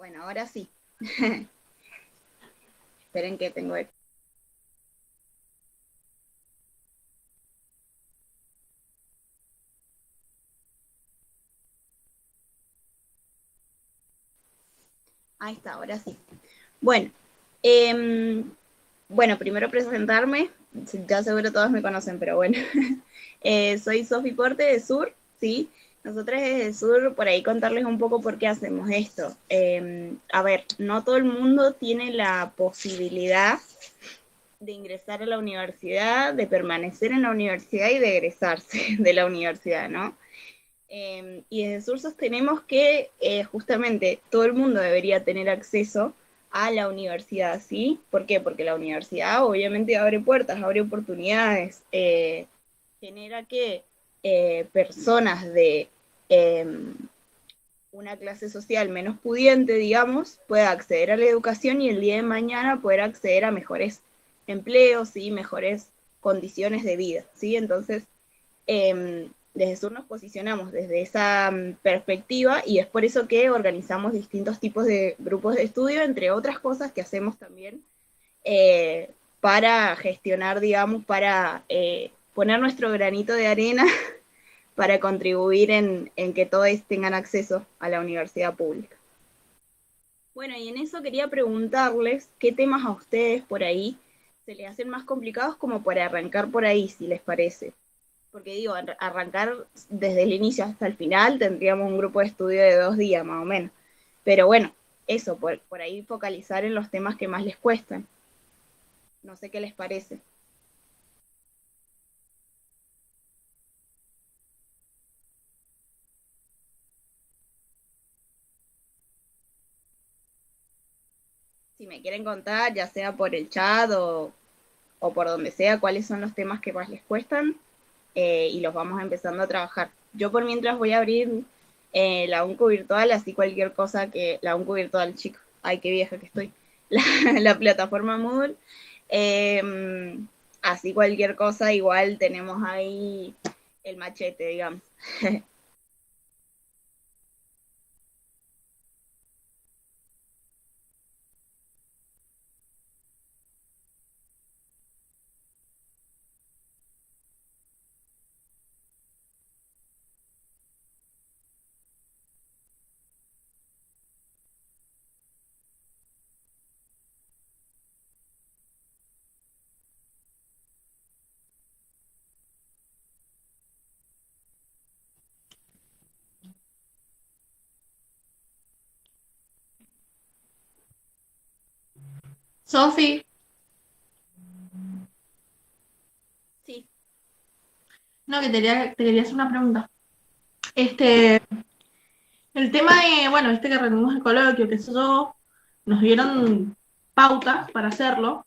Bueno, ahora sí. Esperen que tengo... Ahí está, ahora sí. Bueno, bueno, primero presentarme. Ya seguro todos me conocen, pero bueno. Soy Sofi Porte de Sur, ¿sí? Nosotras desde Sur, por ahí contarles un poco por qué hacemos esto. A ver, no todo el mundo tiene la posibilidad de ingresar a la universidad, de permanecer en la universidad y de egresarse de la universidad, ¿no? Y desde Sur sostenemos que justamente todo el mundo debería tener acceso a la universidad, ¿sí? ¿Por qué? Porque la universidad obviamente abre puertas, abre oportunidades, genera que personas de eh, una clase social menos pudiente, digamos, pueda acceder a la educación y el día de mañana poder acceder a mejores empleos y mejores condiciones de vida, ¿sí? Entonces, desde Sur nos posicionamos desde esa perspectiva y es por eso que organizamos distintos tipos de grupos de estudio, entre otras cosas que hacemos también para gestionar, digamos, para poner nuestro granito de arena para contribuir en que todos tengan acceso a la universidad pública. Bueno, y en eso quería preguntarles qué temas a ustedes por ahí se les hacen más complicados como para arrancar por ahí, si les parece. Porque digo, arrancar desde el inicio hasta el final tendríamos un grupo de estudio de 2 días más o menos. Pero bueno, eso, por ahí focalizar en los temas que más les cuestan. No sé qué les parece. Si me quieren contar, ya sea por el chat o por donde sea, cuáles son los temas que más les cuestan y los vamos empezando a trabajar. Yo por mientras voy a abrir la UNCO virtual, así cualquier cosa que... La UNCO virtual, chicos. Ay, qué vieja que estoy. La plataforma Moodle. Eh, Así cualquier cosa, igual tenemos ahí el machete, digamos. Sofi, Sí. no, que te quería hacer una pregunta. Este, el tema de, bueno, que rendimos el coloquio, que eso, nos dieron pautas para hacerlo,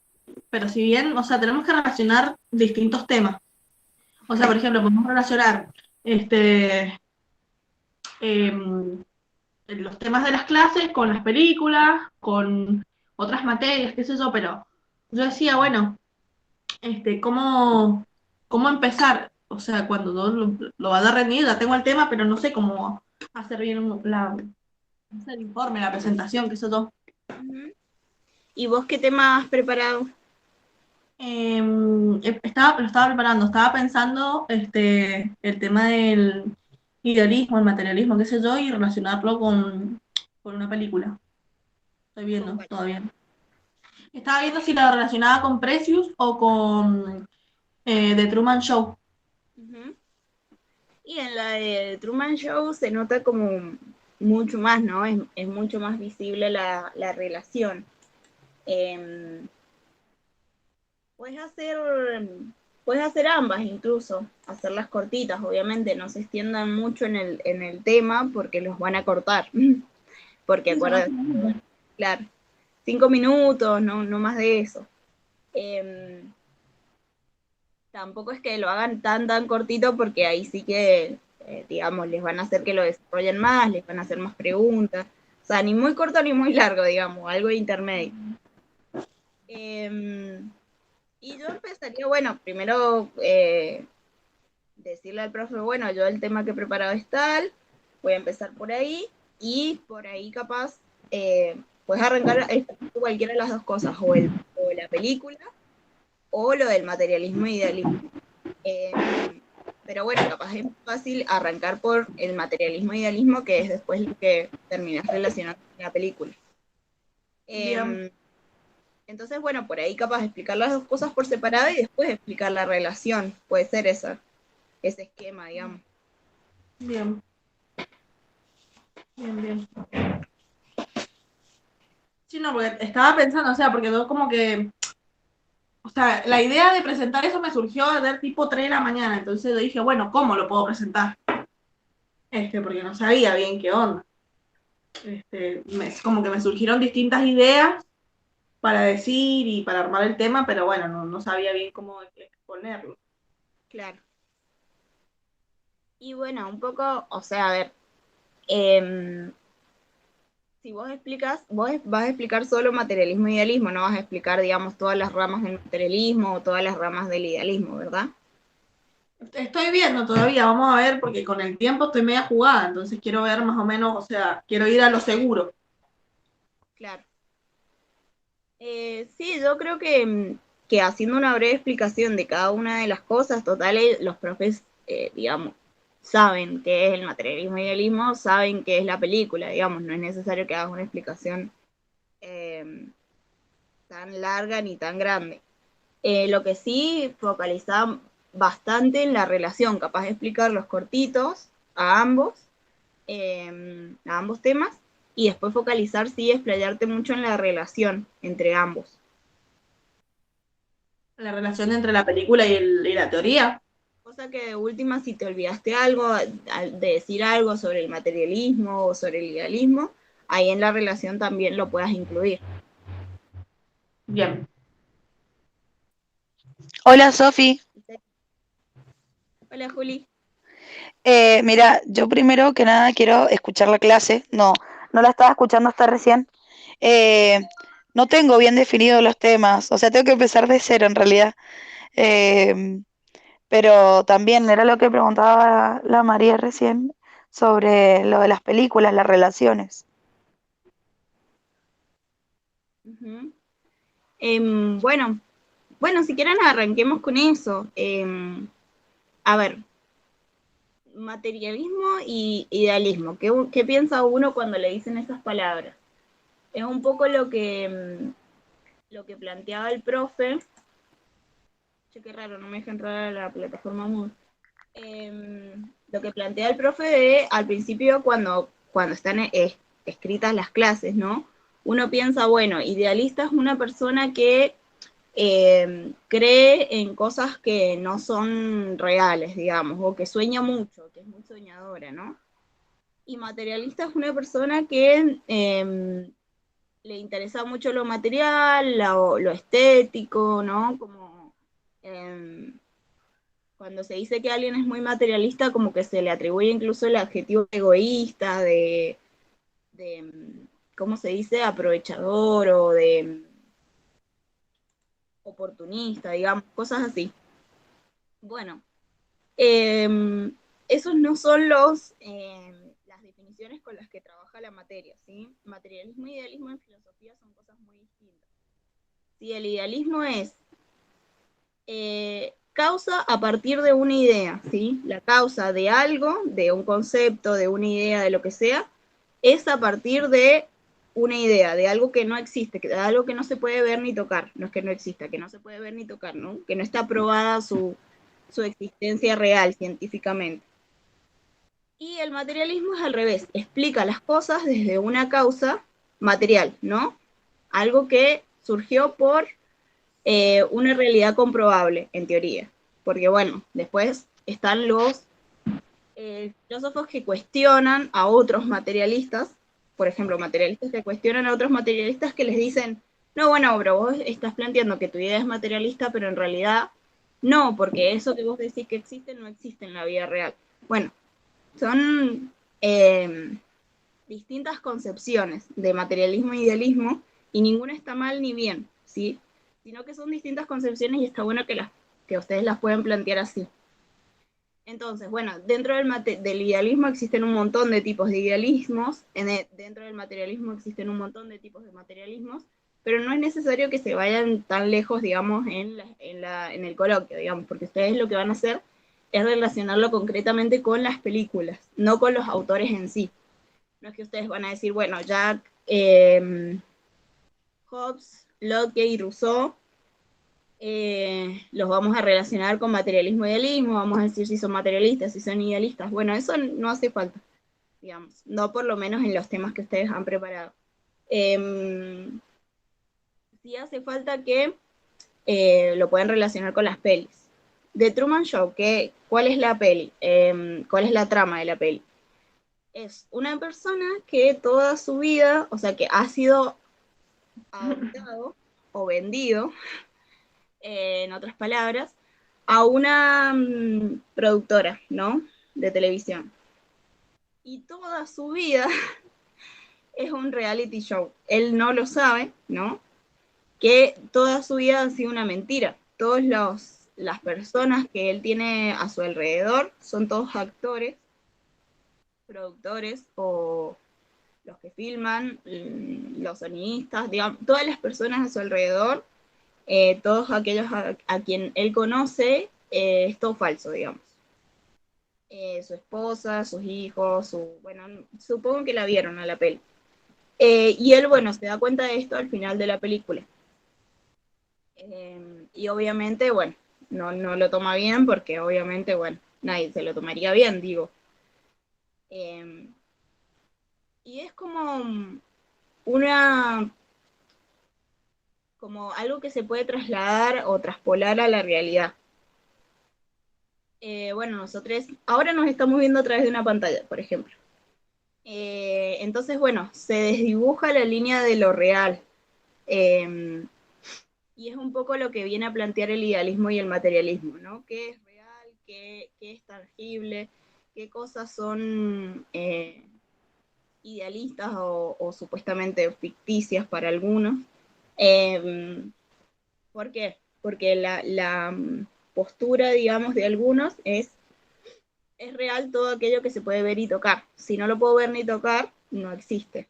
pero si bien, o sea, tenemos que relacionar distintos temas. O sea, por ejemplo, podemos relacionar este, em, los temas de las clases con las películas, con otras materias, qué sé yo, pero yo decía, bueno, ¿cómo empezar? O sea, cuando lo va a dar rendido, ya tengo el tema, pero no sé cómo hacer bien no sé, el informe, la presentación, qué sé yo. Uh-huh. ¿Y vos qué tema has preparado? Lo estaba preparando, estaba pensando el tema del idealismo, el materialismo, qué sé yo, y relacionarlo con una película. Estoy ¿Con viendo cuál? todavía. Estaba viendo si la relacionaba con Precious o con The Truman Show. Uh-huh. Y en la de Truman Show se nota como mucho más, ¿no? Es mucho más visible la relación. Eh, puedes hacer, puedes hacer ambas incluso, hacerlas cortitas, obviamente, no se extiendan mucho en el tema porque los van a cortar. Porque Sí, son acuérdate, claro, 5 minutos, no más de eso. Eh, Tampoco es que lo hagan tan cortito porque ahí sí que, digamos, les van a hacer que lo desarrollen más, les van a hacer más preguntas. O sea, ni muy corto ni muy largo, digamos, algo intermedio. Eh, y yo empezaría, bueno, primero decirle al profe, bueno, yo el tema que he preparado es tal, voy a empezar por ahí y por ahí capaz puedes arrancar cualquiera de las dos cosas, o la película, o lo del materialismo e idealismo. Pero bueno, capaz es fácil arrancar por el materialismo e idealismo, que es después lo que terminas relacionando con la película. Bien, Entonces, bueno, por ahí capaz de explicar las dos cosas por separado y después explicar la relación. Puede ser ese esquema, digamos. bien, bien, bien. Sí, no, porque estaba pensando, o sea, porque todo como que, o sea, la idea de presentar eso me surgió a ver tipo 3 de la mañana, entonces yo dije, bueno, ¿cómo lo puedo presentar? Porque no sabía bien qué onda. Como que me surgieron distintas ideas para decir y para armar el tema, pero bueno, no sabía bien cómo exponerlo. Claro. Y bueno, un poco, o sea, a ver, eh, si vos explicas, vos vas a explicar solo materialismo e idealismo, no vas a explicar, digamos, todas las ramas del materialismo o todas las ramas del idealismo, ¿verdad? Estoy viendo todavía, vamos a ver, porque con el tiempo estoy media jugada, entonces quiero ver más o menos, o sea, quiero ir a lo seguro. Claro. Sí, yo creo que haciendo una breve explicación de cada una de las cosas, total, los profes, digamos, saben qué es el materialismo y idealismo, saben qué es la película, digamos, no es necesario que hagas una explicación eh, tan larga ni tan grande. Lo que sí focalizaba bastante en la relación, capaz de explicar los cortitos a ambos temas, y después focalizar, sí, explayarte mucho en la relación entre ambos. La relación entre la película y la teoría. Cosa que de última, si te olvidaste algo, de decir algo sobre el materialismo o sobre el idealismo, ahí en la relación también lo puedas incluir. Bien. Hola Sofi. Hola Juli. Mira, yo primero que nada quiero escuchar la clase. No la estaba escuchando hasta recién. Eh, no tengo bien definidos los temas, o sea, tengo que empezar de cero en realidad. Eh, pero también era lo que preguntaba la María recién sobre lo de las películas, las relaciones. Uh-huh. Bueno, si quieren arranquemos con eso. A ver, materialismo y idealismo. ¿Qué piensa uno cuando le dicen esas palabras? Es un poco lo que planteaba el profe. Che, qué raro, no me deja entrar a la plataforma Moodle. Lo que plantea el profe al principio cuando están escritas las clases, ¿no? Uno piensa, bueno, idealista es una persona que cree en cosas que no son reales, digamos, o que sueña mucho, que es muy soñadora, ¿no? Y materialista es una persona que le interesa mucho lo material, lo estético, ¿no? Como eh, cuando se dice que alguien es muy materialista, como que se le atribuye incluso el adjetivo egoísta, de ¿cómo se dice? Aprovechador o de oportunista, digamos, cosas así. Bueno, esos no son las definiciones con las que trabaja la materia, ¿sí? Materialismo e idealismo en filosofía son cosas muy distintas. Si el idealismo es causa a partir de una idea, ¿sí? La causa de algo, de un concepto, de una idea, de lo que sea, es a partir de una idea, de algo que no existe, de algo que no se puede ver ni tocar. No es que no exista, que no se puede ver ni tocar, ¿no? Que no está probada su existencia real científicamente. Y el materialismo es al revés, explica las cosas desde una causa material, ¿no? Algo que surgió por una realidad comprobable, en teoría. Porque bueno, después están los filósofos que cuestionan a otros materialistas, por ejemplo, materialistas que cuestionan a otros materialistas que les dicen, no, bueno, pero vos estás planteando que tu idea es materialista, pero en realidad no, porque eso que vos decís que existe no existe en la vida real. Bueno, son distintas concepciones de materialismo e idealismo y ninguna está mal ni bien, ¿sí? Sino que son distintas concepciones y está bueno que ustedes las puedan plantear así. Entonces, bueno, dentro del idealismo existen un montón de tipos de idealismos, dentro del materialismo existen un montón de tipos de materialismos, pero no es necesario que se vayan tan lejos, digamos, en el coloquio, digamos, porque ustedes lo que van a hacer es relacionarlo concretamente con las películas, no con los autores en sí. No es que ustedes van a decir, bueno, Jack, Hobbes, Locke y Rousseau, los vamos a relacionar con materialismo e idealismo, vamos a decir si son materialistas, si son idealistas. Bueno, eso no hace falta, digamos, no por lo menos en los temas que ustedes han preparado. Sí hace falta que lo pueden relacionar con las pelis. The Truman Show, ¿cuál es la peli? ¿Cuál es la trama de la peli? Es una persona que toda su vida, o sea, que ha sido adoptado o vendido, en otras palabras, a una productora, ¿no? De televisión. Y toda su vida es un reality show. Él no lo sabe, ¿no? Que toda su vida ha sido una mentira. Las personas que él tiene a su alrededor son todos actores, productores o los que filman, los sonidistas, digamos, todas las personas a su alrededor, todos aquellos a quien él conoce, es todo falso, digamos. Su esposa, sus hijos, bueno, supongo que la vieron a la peli. Y él, bueno, se da cuenta de esto al final de la película. Y obviamente, bueno, no lo toma bien porque obviamente, bueno, nadie se lo tomaría bien, digo. Y es como algo que se puede trasladar o traspolar a la realidad. Bueno, nosotros ahora nos estamos viendo a través de una pantalla, por ejemplo. Entonces, bueno, se desdibuja la línea de lo real. Y es un poco lo que viene a plantear el idealismo y el materialismo, ¿no? ¿Qué es real? ¿Qué es tangible? ¿Qué cosas son idealistas o supuestamente ficticias para algunos? ¿Por qué? Porque la postura, digamos, de algunos es real todo aquello que se puede ver y tocar. Si no lo puedo ver ni tocar, no existe.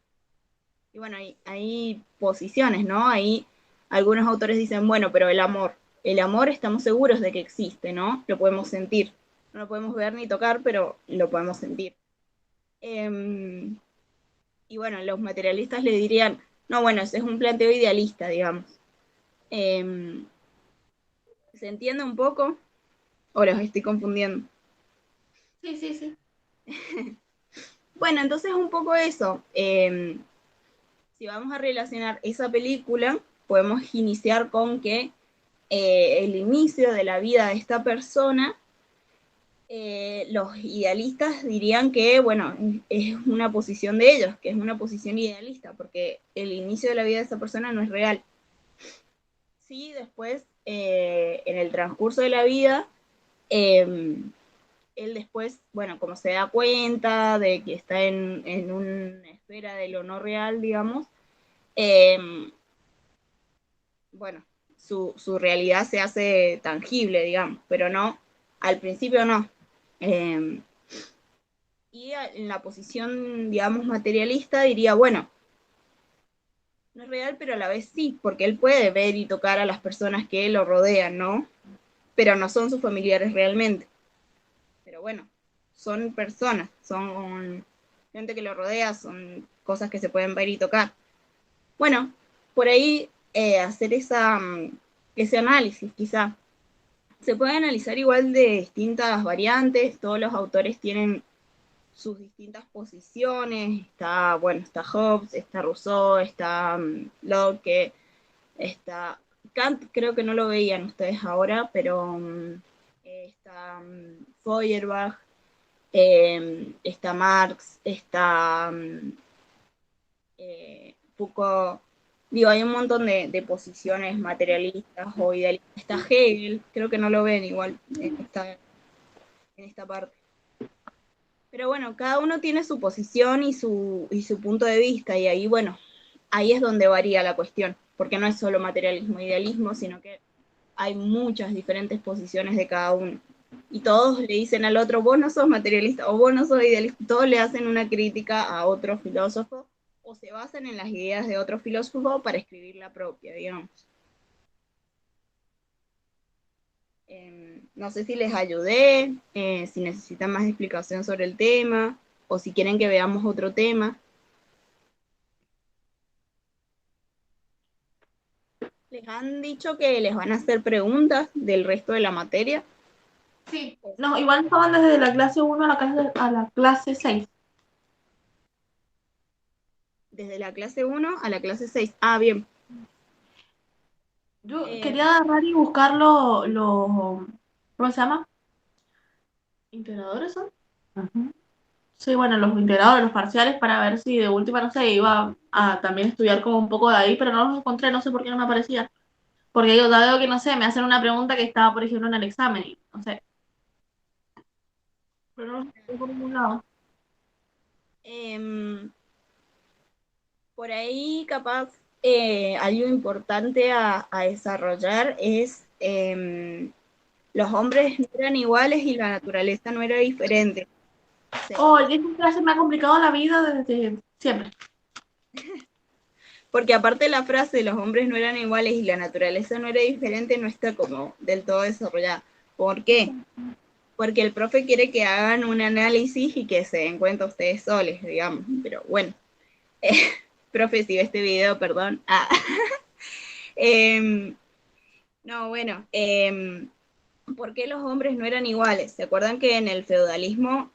Y bueno, hay posiciones, ¿no? Ahí algunos autores dicen, bueno, pero el amor estamos seguros de que existe, ¿no? Lo podemos sentir. No lo podemos ver ni tocar, pero lo podemos sentir. Y bueno, los materialistas le dirían, no, bueno, ese es un planteo idealista, digamos. ¿Se entiende un poco? ¿O los estoy confundiendo? Sí, sí, sí. Bueno, entonces un poco eso. Si vamos a relacionar esa película, podemos iniciar con que el inicio de la vida de esta persona, los idealistas dirían que, bueno, es una posición de ellos, que es una posición idealista, porque el inicio de la vida de esa persona no es real. Sí, después, en el transcurso de la vida, él después, bueno, como se da cuenta de que está en una esfera de lo no real, digamos, bueno, su realidad se hace tangible, digamos, pero no, al principio no. Y en la posición, digamos, materialista diría, bueno, no es real, pero a la vez sí, porque él puede ver y tocar a las personas que lo rodean, ¿no? Pero no son sus familiares realmente. Pero bueno, son personas, son gente que lo rodea, son cosas que se pueden ver y tocar. Bueno, por ahí hacer ese análisis, quizá. Se puede analizar igual de distintas variantes, todos los autores tienen sus distintas posiciones, está Hobbes, está Rousseau, está Locke, está Kant, creo que no lo veían ustedes ahora, pero está Feuerbach, está Marx, está Foucault, digo, hay un montón de posiciones materialistas o idealistas. Está Hegel, creo que no lo ven igual en esta parte. Pero bueno, cada uno tiene su posición y su punto de vista, y ahí, bueno, ahí es donde varía la cuestión, porque no es solo materialismo e idealismo, sino que hay muchas diferentes posiciones de cada uno. y todos le dicen al otro, vos no sos materialista o vos no sos idealista, todos le hacen una crítica a otro filósofo o se basan en las ideas de otro filósofo para escribir la propia, digamos. No sé si les ayudé, si necesitan más explicación sobre el tema o si quieren que veamos otro tema. ¿Les han dicho que les van a hacer preguntas del resto de la materia? Sí, no, igual estaban desde la clase 1 a la clase 6. Desde la clase 1 a la clase 6. Ah, bien. Yo quería agarrar y buscar ¿cómo se llama? ¿Integradores son? Ujú. Sí, bueno, los integradores, los parciales, para ver si de última, no sé, iba a también estudiar como un poco de ahí, pero no los encontré, no sé por qué no me aparecía. Porque yo dado que, no sé, me hacen una pregunta que estaba, por ejemplo, en el examen, y no sé. Pero no los encontré por ningún lado. Em, por ahí, capaz, algo importante a desarrollar es los hombres no eran iguales y la naturaleza no era diferente. O sea, Oh, esta clase me ha complicado la vida desde siempre. porque aparte la frase los hombres no eran iguales y la naturaleza no era diferente no está como del todo desarrollada. ¿Por qué? Porque el profe quiere que hagan un análisis y que se den cuenta ustedes soles, digamos. Pero bueno, profe, si ve este video, perdón. Ah. No, bueno, ¿por qué los hombres no eran iguales? ¿Se acuerdan que en el feudalismo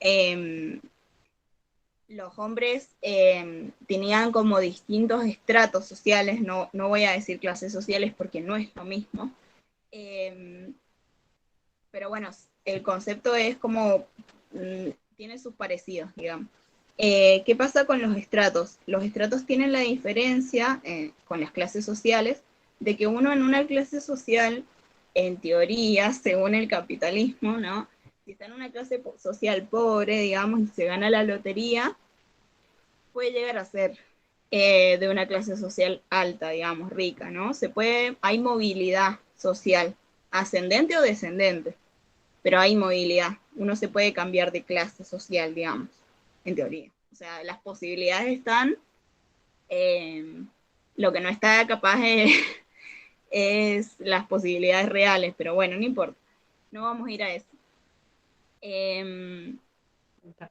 los hombres tenían como distintos estratos sociales? No voy a decir clases sociales porque no es lo mismo. Eh, pero bueno, el concepto es como, tiene sus parecidos, digamos. ¿Qué pasa con los estratos? Los estratos tienen la diferencia con las clases sociales de que uno en una clase social, en teoría, según el capitalismo, ¿no? Si está en una clase social pobre, digamos, y se gana la lotería, puede llegar a ser de una clase social alta, digamos, rica, ¿no? Hay movilidad social, ascendente o descendente, pero hay movilidad. Uno se puede cambiar de clase social, digamos, en teoría. O sea, las posibilidades están, lo que no está capaz es las posibilidades reales, pero bueno, no importa. No vamos a ir a eso.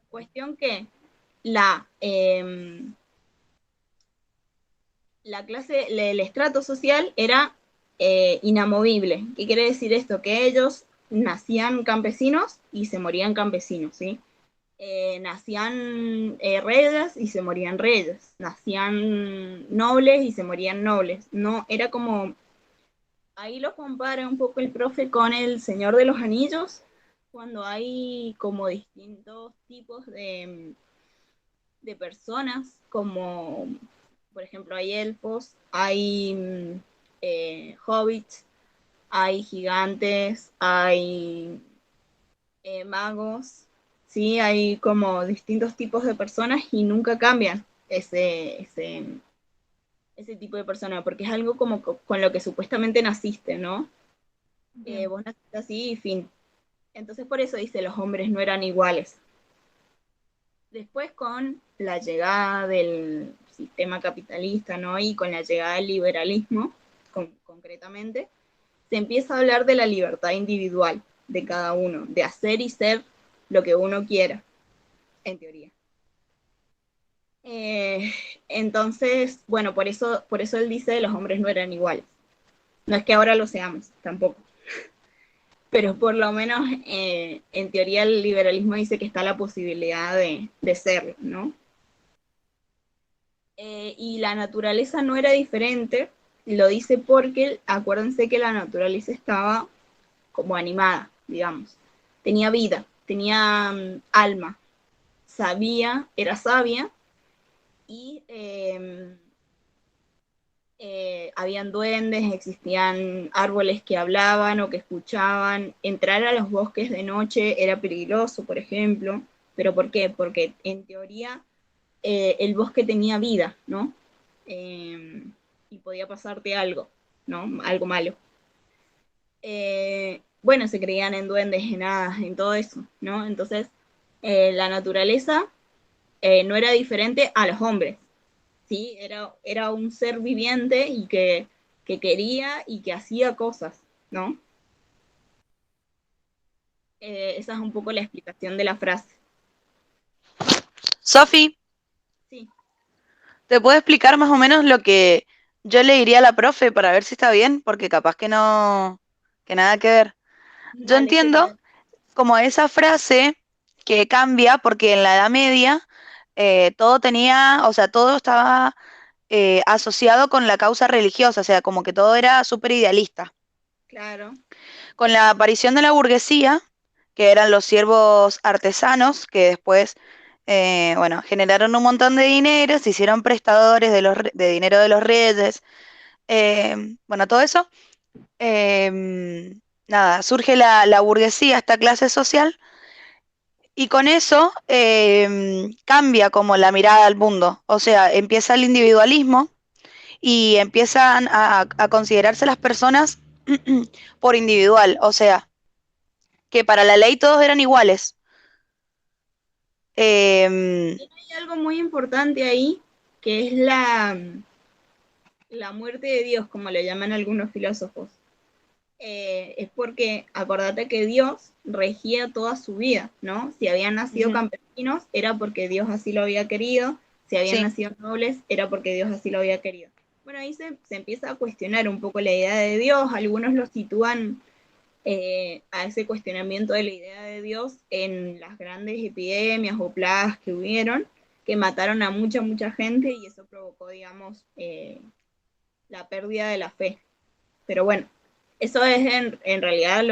Cuestión que la, la clase, el estrato social era inamovible. ¿Qué quiere decir esto? Que ellos nacían campesinos y se morían campesinos, ¿sí? Nacían reyes y se morían reyes, nacían nobles y se morían nobles. No, era como, ahí lo compara un poco el profe con el Señor de los Anillos, cuando hay como distintos tipos de personas, como por ejemplo hay elfos, hay hobbits, hay gigantes, hay magos, ¿sí? Hay como distintos tipos de personas y nunca cambian ese tipo de persona, porque es algo como con lo que supuestamente naciste, ¿no? Vos naciste así y fin. Entonces por eso dice, los hombres no eran iguales. Después con la llegada del sistema capitalista, ¿no? Y con la llegada del liberalismo, concretamente, se empieza a hablar de la libertad individual de cada uno, de hacer y ser lo que uno quiera, en teoría. Entonces, bueno, por eso él dice que los hombres no eran iguales. No es que ahora lo seamos, tampoco. Pero por lo menos, en teoría, el liberalismo dice que está la posibilidad de serlo, ¿no? Y la naturaleza no era diferente, lo dice porque acuérdense que la naturaleza estaba como animada, digamos. Tenía vida, tenía alma, sabía, era sabia y habían duendes, existían árboles que hablaban o que escuchaban. Entrar a los bosques de noche era peligroso, por ejemplo. ¿Pero por qué? Porque en teoría el bosque tenía vida, ¿no? Y podía pasarte algo, ¿no? Algo malo. bueno, se creían en duendes, en hadas, en todo eso, ¿no? Entonces, la naturaleza no era diferente a los hombres, ¿sí? Era un ser viviente y que quería y que hacía cosas, ¿no? Esa es un poco la explicación de la frase. Sofi, Sí, ¿te puedo explicar más o menos lo que yo le diría a la profe para ver si está bien? Porque capaz que no, que nada que ver. Yo dale, entiendo genial. como esa frase que cambia porque en la Edad Media todo tenía, o sea, todo estaba asociado con la causa religiosa, o sea, como que todo era súper idealista. Claro, Con la aparición de la burguesía, que eran los siervos artesanos, que después, bueno, generaron un montón de dinero, se hicieron prestadores de dinero de los reyes, bueno, todo eso. Nada, surge la burguesía, esta clase social, y con eso cambia como la mirada al mundo, o sea, empieza el individualismo y empiezan a considerarse las personas por individual, o sea, que para la ley todos eran iguales. Eh, hay algo muy importante ahí, que es la muerte de Dios, como le llaman algunos filósofos. Es porque acordate que Dios regía toda su vida, ¿no? Si habían nacido Ujú. campesinos, era porque Dios así lo había querido; si habían Sí, nacido nobles, era porque Dios así lo había querido. Bueno, ahí se empieza a cuestionar un poco la idea de Dios. Algunos lo sitúan a ese cuestionamiento de la idea de Dios en las grandes epidemias o plagas que hubieron, que mataron a mucha gente, y eso provocó, digamos, la pérdida de la fe. Pero bueno, eso es en realidad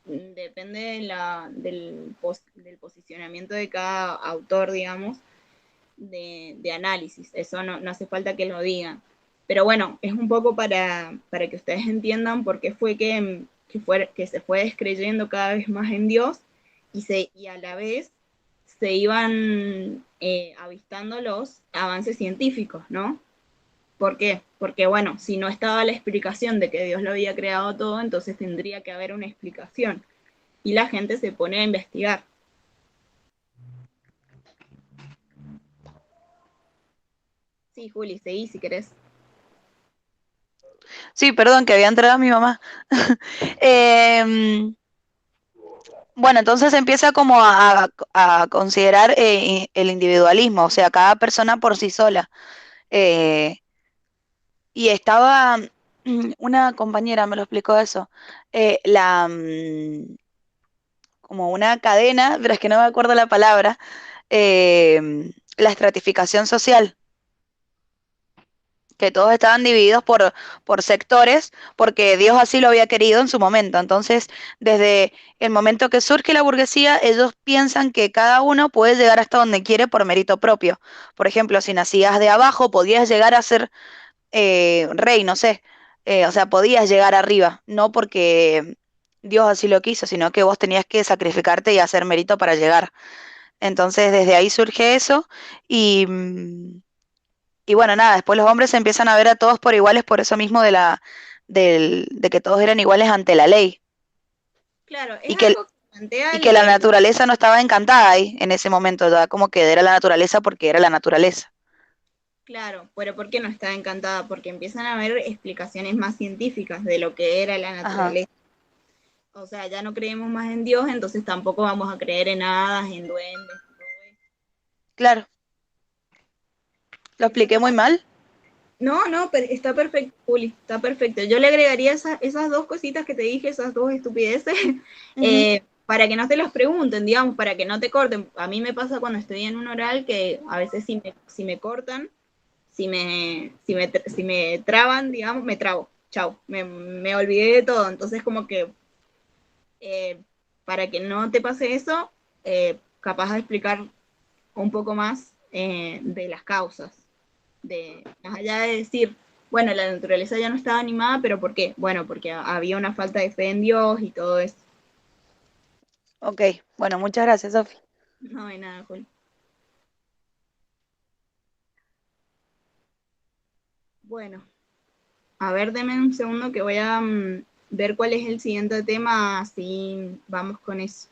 depende del posicionamiento de cada autor, digamos, de análisis. Eso no hace falta que lo digan. Pero bueno, es un poco para que ustedes entiendan por qué fue que se fue descreyendo cada vez más en Dios, y a la vez se iban avistando los avances científicos, ¿no? ¿Por qué? Porque, bueno, si no estaba la explicación de que Dios lo había creado todo, entonces tendría que haber una explicación. Y la gente se pone a investigar. Sí, Juli, seguí si querés. sí, perdón, que había entrado mi mamá. Em, bueno, entonces empieza como a considerar el individualismo, o sea, cada persona por sí sola. Eh, y estaba, una compañera me lo explicó eso, como una cadena, pero es que no me acuerdo la palabra, la estratificación social, que todos estaban divididos por sectores, porque Dios así lo había querido en su momento. Entonces, desde el momento que surge la burguesía, ellos piensan que cada uno puede llegar hasta donde quiere por mérito propio. Por ejemplo, si nacías de abajo, podías llegar a ser rey, no sé. O sea, podías llegar arriba, no porque Dios así lo quiso, sino que vos tenías que sacrificarte y hacer mérito para llegar. Entonces, desde ahí surge eso y, y bueno, nada, después los hombres se empiezan a ver a todos por iguales por eso mismo de que todos eran iguales ante la ley Claro, es y que, algo que plantea y que la naturaleza no estaba encantada ahí en ese momento, ya como que era la naturaleza porque era la naturaleza. claro, pero ¿por qué no está encantada? Porque empiezan a haber explicaciones más científicas de lo que era la Ajá, naturaleza. O sea, ya no creemos más en Dios, entonces tampoco vamos a creer en hadas, en duendes, todo claro, lo eso. expliqué muy mal. No, no, pero está perfecto, Juli, está perfecto. Yo le agregaría esas dos cositas que te dije, esas dos estupideces, Ujú. para que no te las pregunten, digamos, para que no te corten. A mí me pasa cuando estoy en un oral que a veces si me cortan, si me traban, digamos, me trabo. Chao, me olvidé de todo. Entonces, como que eh, para que no te pase eso, capaz de explicar un poco más de las causas, más allá de decir, bueno, la naturaleza ya no estaba animada, pero ¿por qué? Bueno, porque había una falta de fe en Dios y todo eso. Ok, bueno, muchas gracias, Sofi. No hay nada, Juli. Bueno, a ver, deme un segundo que voy a ver cuál es el siguiente tema, así vamos con eso.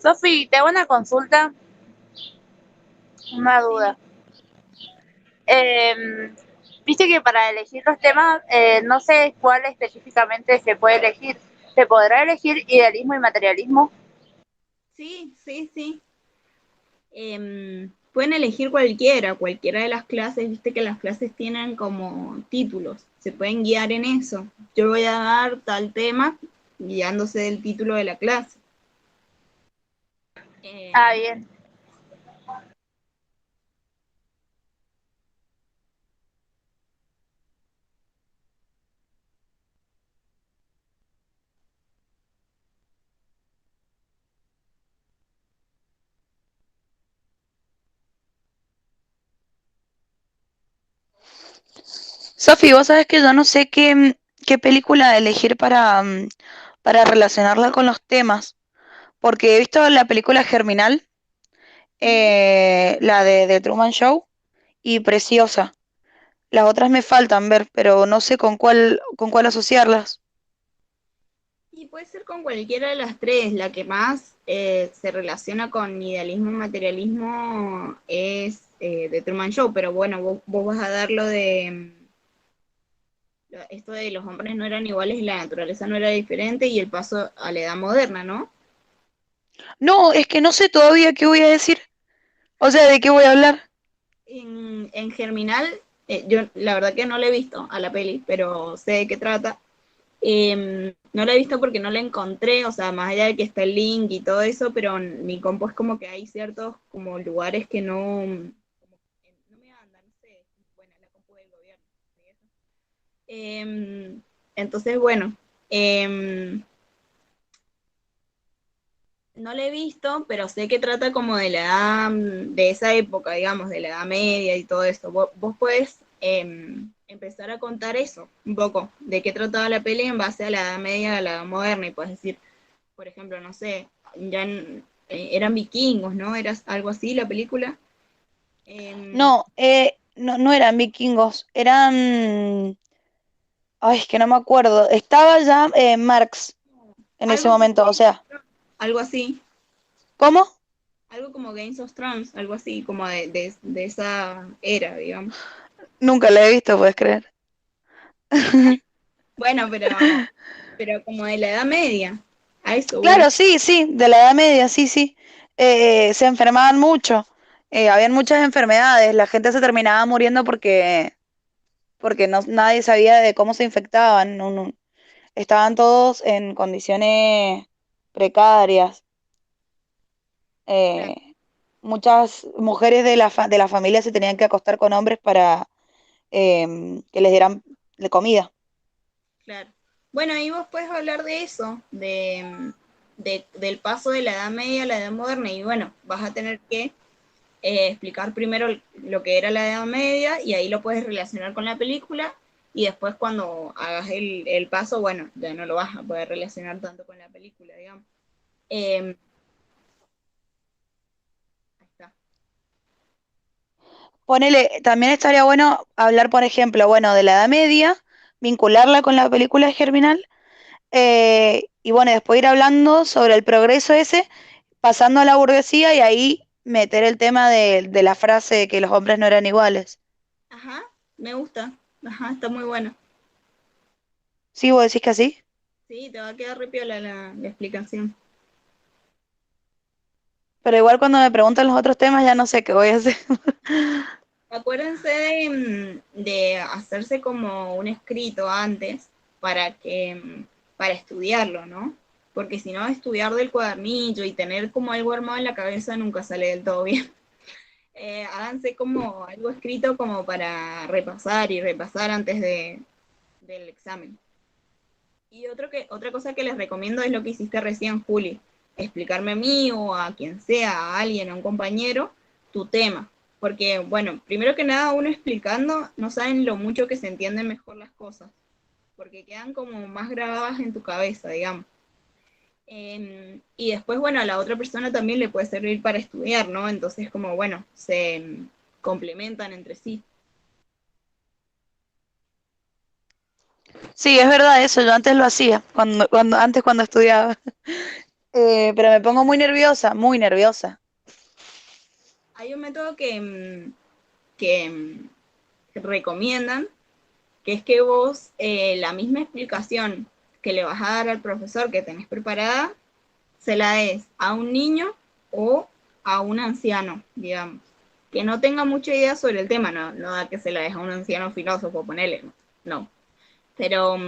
Sofi, te hago una consulta, una duda. Sí. Viste que para elegir los temas, no sé cuál específicamente se puede elegir. ¿Se podrá elegir idealismo y materialismo? Sí, sí, sí. Pueden elegir cualquiera de las clases, viste que las clases tienen como títulos, se pueden guiar en eso. Yo voy a dar tal tema guiándose del título de la clase. Ah, Em, bien. Sofi, vos sabés que yo no sé qué película elegir para relacionarla con los temas, porque he visto la película Germinal, Ujú. la de Truman Show, y Preciosa. Las otras me faltan ver, pero no sé con cuál asociarlas. Y puede ser con cualquiera de las tres. La que más se relaciona con idealismo y materialismo es de Truman Show, pero bueno, vos vas a dar lo de esto de los hombres no eran iguales y la naturaleza no era diferente y el paso a la edad moderna, ¿no? No, es que no sé todavía qué voy a decir, o sea, de qué voy a hablar. En Germinal, yo la verdad que no la he visto a la peli, pero sé de qué trata. No la he visto porque no la encontré, o sea, más allá de que está el link y todo eso, pero en mi compo es como que hay ciertos como lugares que no me andan, no sé, bueno, la compu del gobierno. ¿Sí? Entonces, bueno, em, no la he visto, pero sé que trata como de la edad, de esa época, digamos, de la Edad Media y todo eso. Vos podés empezar a contar eso, un poco, de qué trataba la peli en base a la Edad Media, a la Edad Moderna, y puedes decir, por ejemplo, no sé, eran vikingos, ¿no? Era algo así la película. Em, No, no eran vikingos, eran... Ay, es que no me acuerdo. Estaba ya Marx en ese algo como momento, o sea, algo así, ¿cómo? algo como Games of Thrones, algo así, como de esa era, digamos. Nunca la he visto, puedes creer. Bueno, pero como de la Edad Media, a eso voy. Claro, sí, sí, de la Edad Media, sí, sí. Se enfermaban mucho, habían muchas enfermedades, la gente se terminaba muriendo porque nadie sabía de cómo se infectaban, estaban todos en condiciones precarias. Claro, eh, Muchas mujeres de la familia se tenían que acostar con hombres para que les dieran de comida. claro. Bueno, ahí vos puedes hablar de eso, del paso de la Edad Media a la Edad Moderna, y bueno, vas a tener que explicar primero lo que era la Edad Media, y ahí lo puedes relacionar con la película, y después cuando hagas el paso, bueno, ya no lo vas a poder relacionar tanto con la película, digamos. Ahí está. Ponele, también estaría bueno hablar, por ejemplo, bueno, de la Edad Media, vincularla con la película de Germinal, y bueno, después ir hablando sobre el progreso ese, pasando a la burguesía y ahí meter el tema de la frase de que los hombres no eran iguales. Ajá, me gusta. Ajá, está muy bueno. ¿Sí, vos decís que así? Sí, te va a quedar re piola la explicación. Pero igual cuando me preguntan los otros temas ya no sé qué voy a hacer. Acuérdense de hacerse como un escrito antes para para estudiarlo, ¿no? Porque si no, estudiar del cuadernillo y tener como algo armado en la cabeza nunca sale del todo bien. Háganse como algo escrito como para repasar y repasar antes del examen. Y otra cosa que les recomiendo es lo que hiciste recién, Juli. Explicarme a mí o a quien sea, a alguien, a un compañero, tu tema. Porque, bueno, primero que nada, uno explicando, no saben lo mucho que se entienden mejor las cosas. Porque quedan como más grabadas en tu cabeza, digamos. Y después, bueno, a la otra persona también le puede servir para estudiar, ¿no? Entonces, como, bueno, se complementan entre sí. Sí, es verdad eso, yo antes lo hacía, cuando estudiaba. Pero me pongo muy nerviosa, muy nerviosa. Hay un método que, que recomiendan, que es que vos la misma explicación que le vas a dar al profesor que tenés preparada, se la des a un niño o a un anciano, digamos, que no tenga mucha idea sobre el tema, no da que se la des a un anciano filósofo, ponele, no. Pero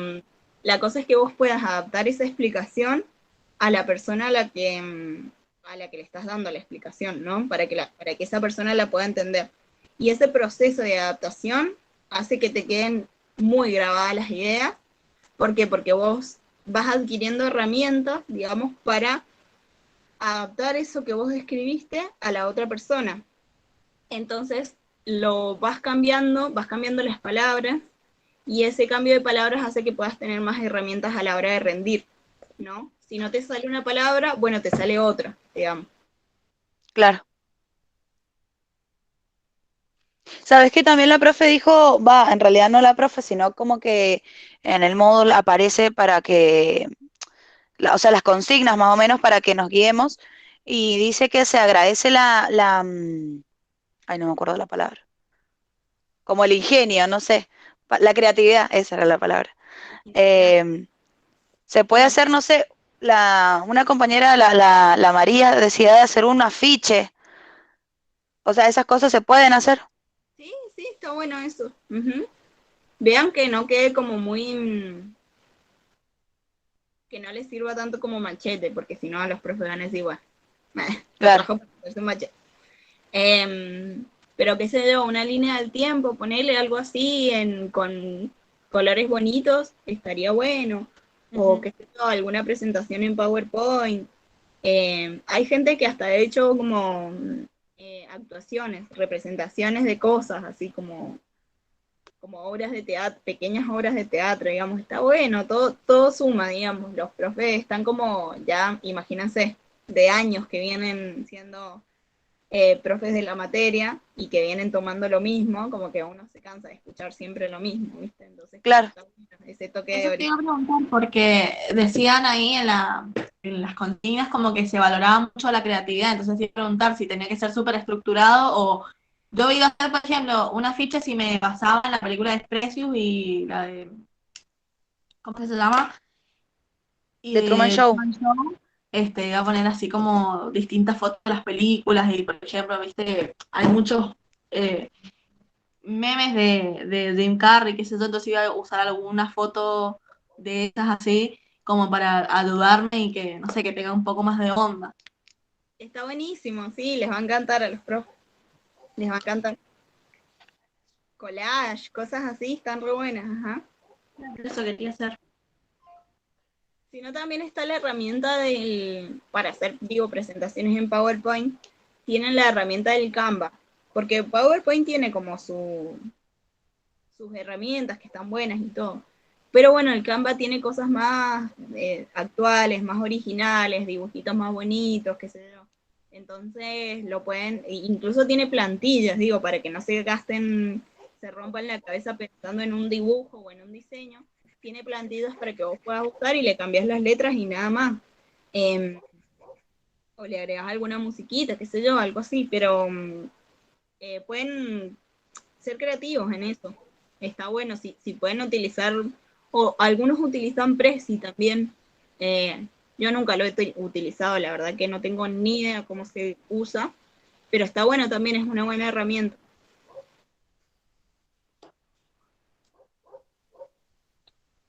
la cosa es que vos puedas adaptar esa explicación a la persona a la que le estás dando la explicación, ¿no? Para que esa persona la pueda entender. Y ese proceso de adaptación hace que te queden muy grabadas las ideas. ¿Por qué? Porque vos vas adquiriendo herramientas, digamos, para adaptar eso que vos escribiste a la otra persona. Entonces lo vas cambiando las palabras, y ese cambio de palabras hace que puedas tener más herramientas a la hora de rendir, ¿no? Si no te sale una palabra, bueno, te sale otra, digamos. Claro. ¿Sabes que también la profe dijo, va, en realidad no la profe, sino como que en el módulo aparece para que, o sea, las consignas más o menos para que nos guiemos y dice que se agradece ay, no me acuerdo la palabra, como el ingenio, no sé, la creatividad, esa era la palabra. Eh, Se puede Bueno, hacer, no sé, una compañera, la María, decía de hacer un afiche, o sea, esas cosas se pueden hacer. sí, sí, está bueno eso. Ujú. Vean que no quede como muy, que no les sirva tanto como machete, porque si no a los profes van a decir, bueno, lo Claro. trajo para hacerse un machete. Pero qué sé yo, una línea del tiempo, ponerle algo así con colores bonitos, estaría bueno. O Ujú. qué sé yo, alguna presentación en PowerPoint. Hay gente que hasta ha hecho como actuaciones, representaciones de cosas, así como obras de teatro, pequeñas obras de teatro, digamos, está bueno, todo suma, digamos, los profes están como ya, imagínense, de años que vienen siendo profes de la materia y que vienen tomando lo mismo, como que uno se cansa de escuchar siempre lo mismo, ¿viste? Entonces, como que Claro. está bueno ese toque de Eso te origen. iba a preguntar porque decían ahí en las consignas como que se valoraba mucho la creatividad, entonces te iba a preguntar si tenía que ser súper estructurado o yo iba a hacer, por ejemplo, una ficha si me basaba en la película de Precious y la de, ¿cómo que se llama? Y The Truman de Show. Truman Show, iba a poner así como distintas fotos de las películas y, por ejemplo, viste, hay muchos eh, memes de Jim Carrey, qué sé yo, entonces iba a usar alguna foto de esas así como para ayudarme y que, no sé, que tenga un poco más de onda. Está buenísimo, sí, les va a encantar a los profes, les va a encantar. Collage, cosas así, están re buenas, ajá. Eso quería hacer. Si no, también está la herramienta para hacer, digo, presentaciones en PowerPoint, tienen la herramienta del Canva, porque PowerPoint tiene como sus herramientas que están buenas y todo. Pero bueno, el Canva tiene cosas más actuales, más originales, dibujitos más bonitos, qué sé yo. Entonces lo pueden, incluso tiene plantillas, digo, para que no se gasten, se rompan la cabeza pensando en un dibujo o en un diseño. Tiene plantillas para que vos puedas usar y le cambias las letras y nada más. Eh, o le agregas alguna musiquita, qué sé yo, algo así, pero pueden ser creativos en eso. Está bueno, si pueden utilizar O algunos utilizan Prezi también. Yo nunca lo he utilizado, la verdad que no tengo ni idea cómo se usa, pero está bueno también, es una buena herramienta.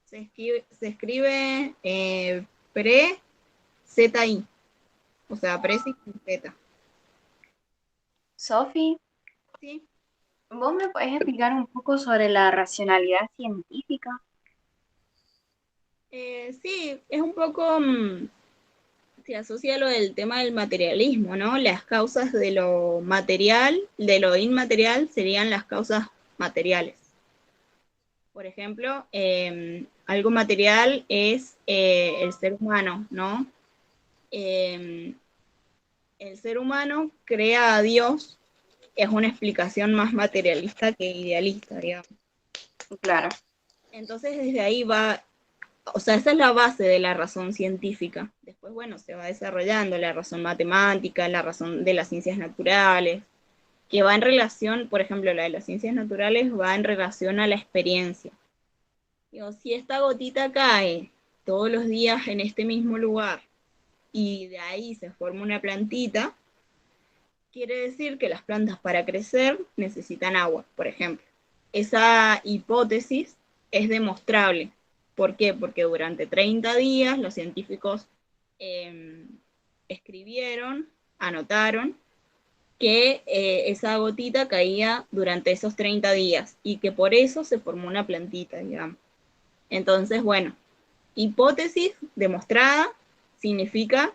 Se escribe pre-ZI, o sea, Prezi con Z. Sofi, ¿Sí? ¿vos me podés explicar un poco sobre la racionalidad científica? Sí, es un poco, se asocia a lo del tema del materialismo, ¿no? Las causas de lo material, de lo inmaterial, serían las causas materiales. Por ejemplo, algo material es el ser humano, ¿no? El ser humano crea a Dios, es una explicación más materialista que idealista, digamos. Claro. Entonces, desde ahí va, o sea, esa es la base de la razón científica. Después, bueno, se va desarrollando la razón matemática, la razón de las ciencias naturales, que va en relación, por ejemplo, la de las ciencias naturales va en relación a la experiencia. Digo, si esta gotita cae todos los días en este mismo lugar y de ahí se forma una plantita, quiere decir que las plantas para crecer necesitan agua, por ejemplo. Esa hipótesis es demostrable. ¿Por qué? Porque durante 30 días los científicos escribieron, anotaron, que esa gotita caía durante esos 30 días y que por eso se formó una plantita, digamos. Entonces, bueno, hipótesis demostrada significa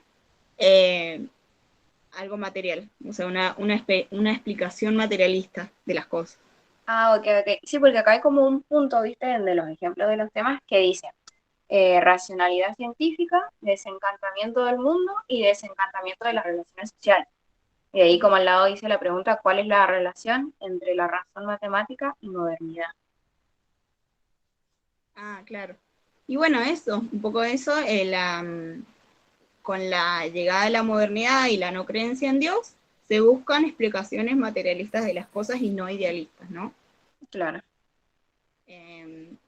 algo material, o sea, una explicación materialista de las cosas. Ah, ok, ok. Sí, porque acá hay como un punto, viste, de los ejemplos de los temas que dice racionalidad científica, desencantamiento del mundo y desencantamiento de las relaciones sociales. Y ahí como al lado dice la pregunta, ¿cuál es la relación entre la razón matemática y modernidad? Ah, claro. Y bueno, eso, un poco eso, con la llegada de la modernidad y la no creencia en Dios, se buscan explicaciones materialistas de las cosas y no idealistas, ¿no? Claro.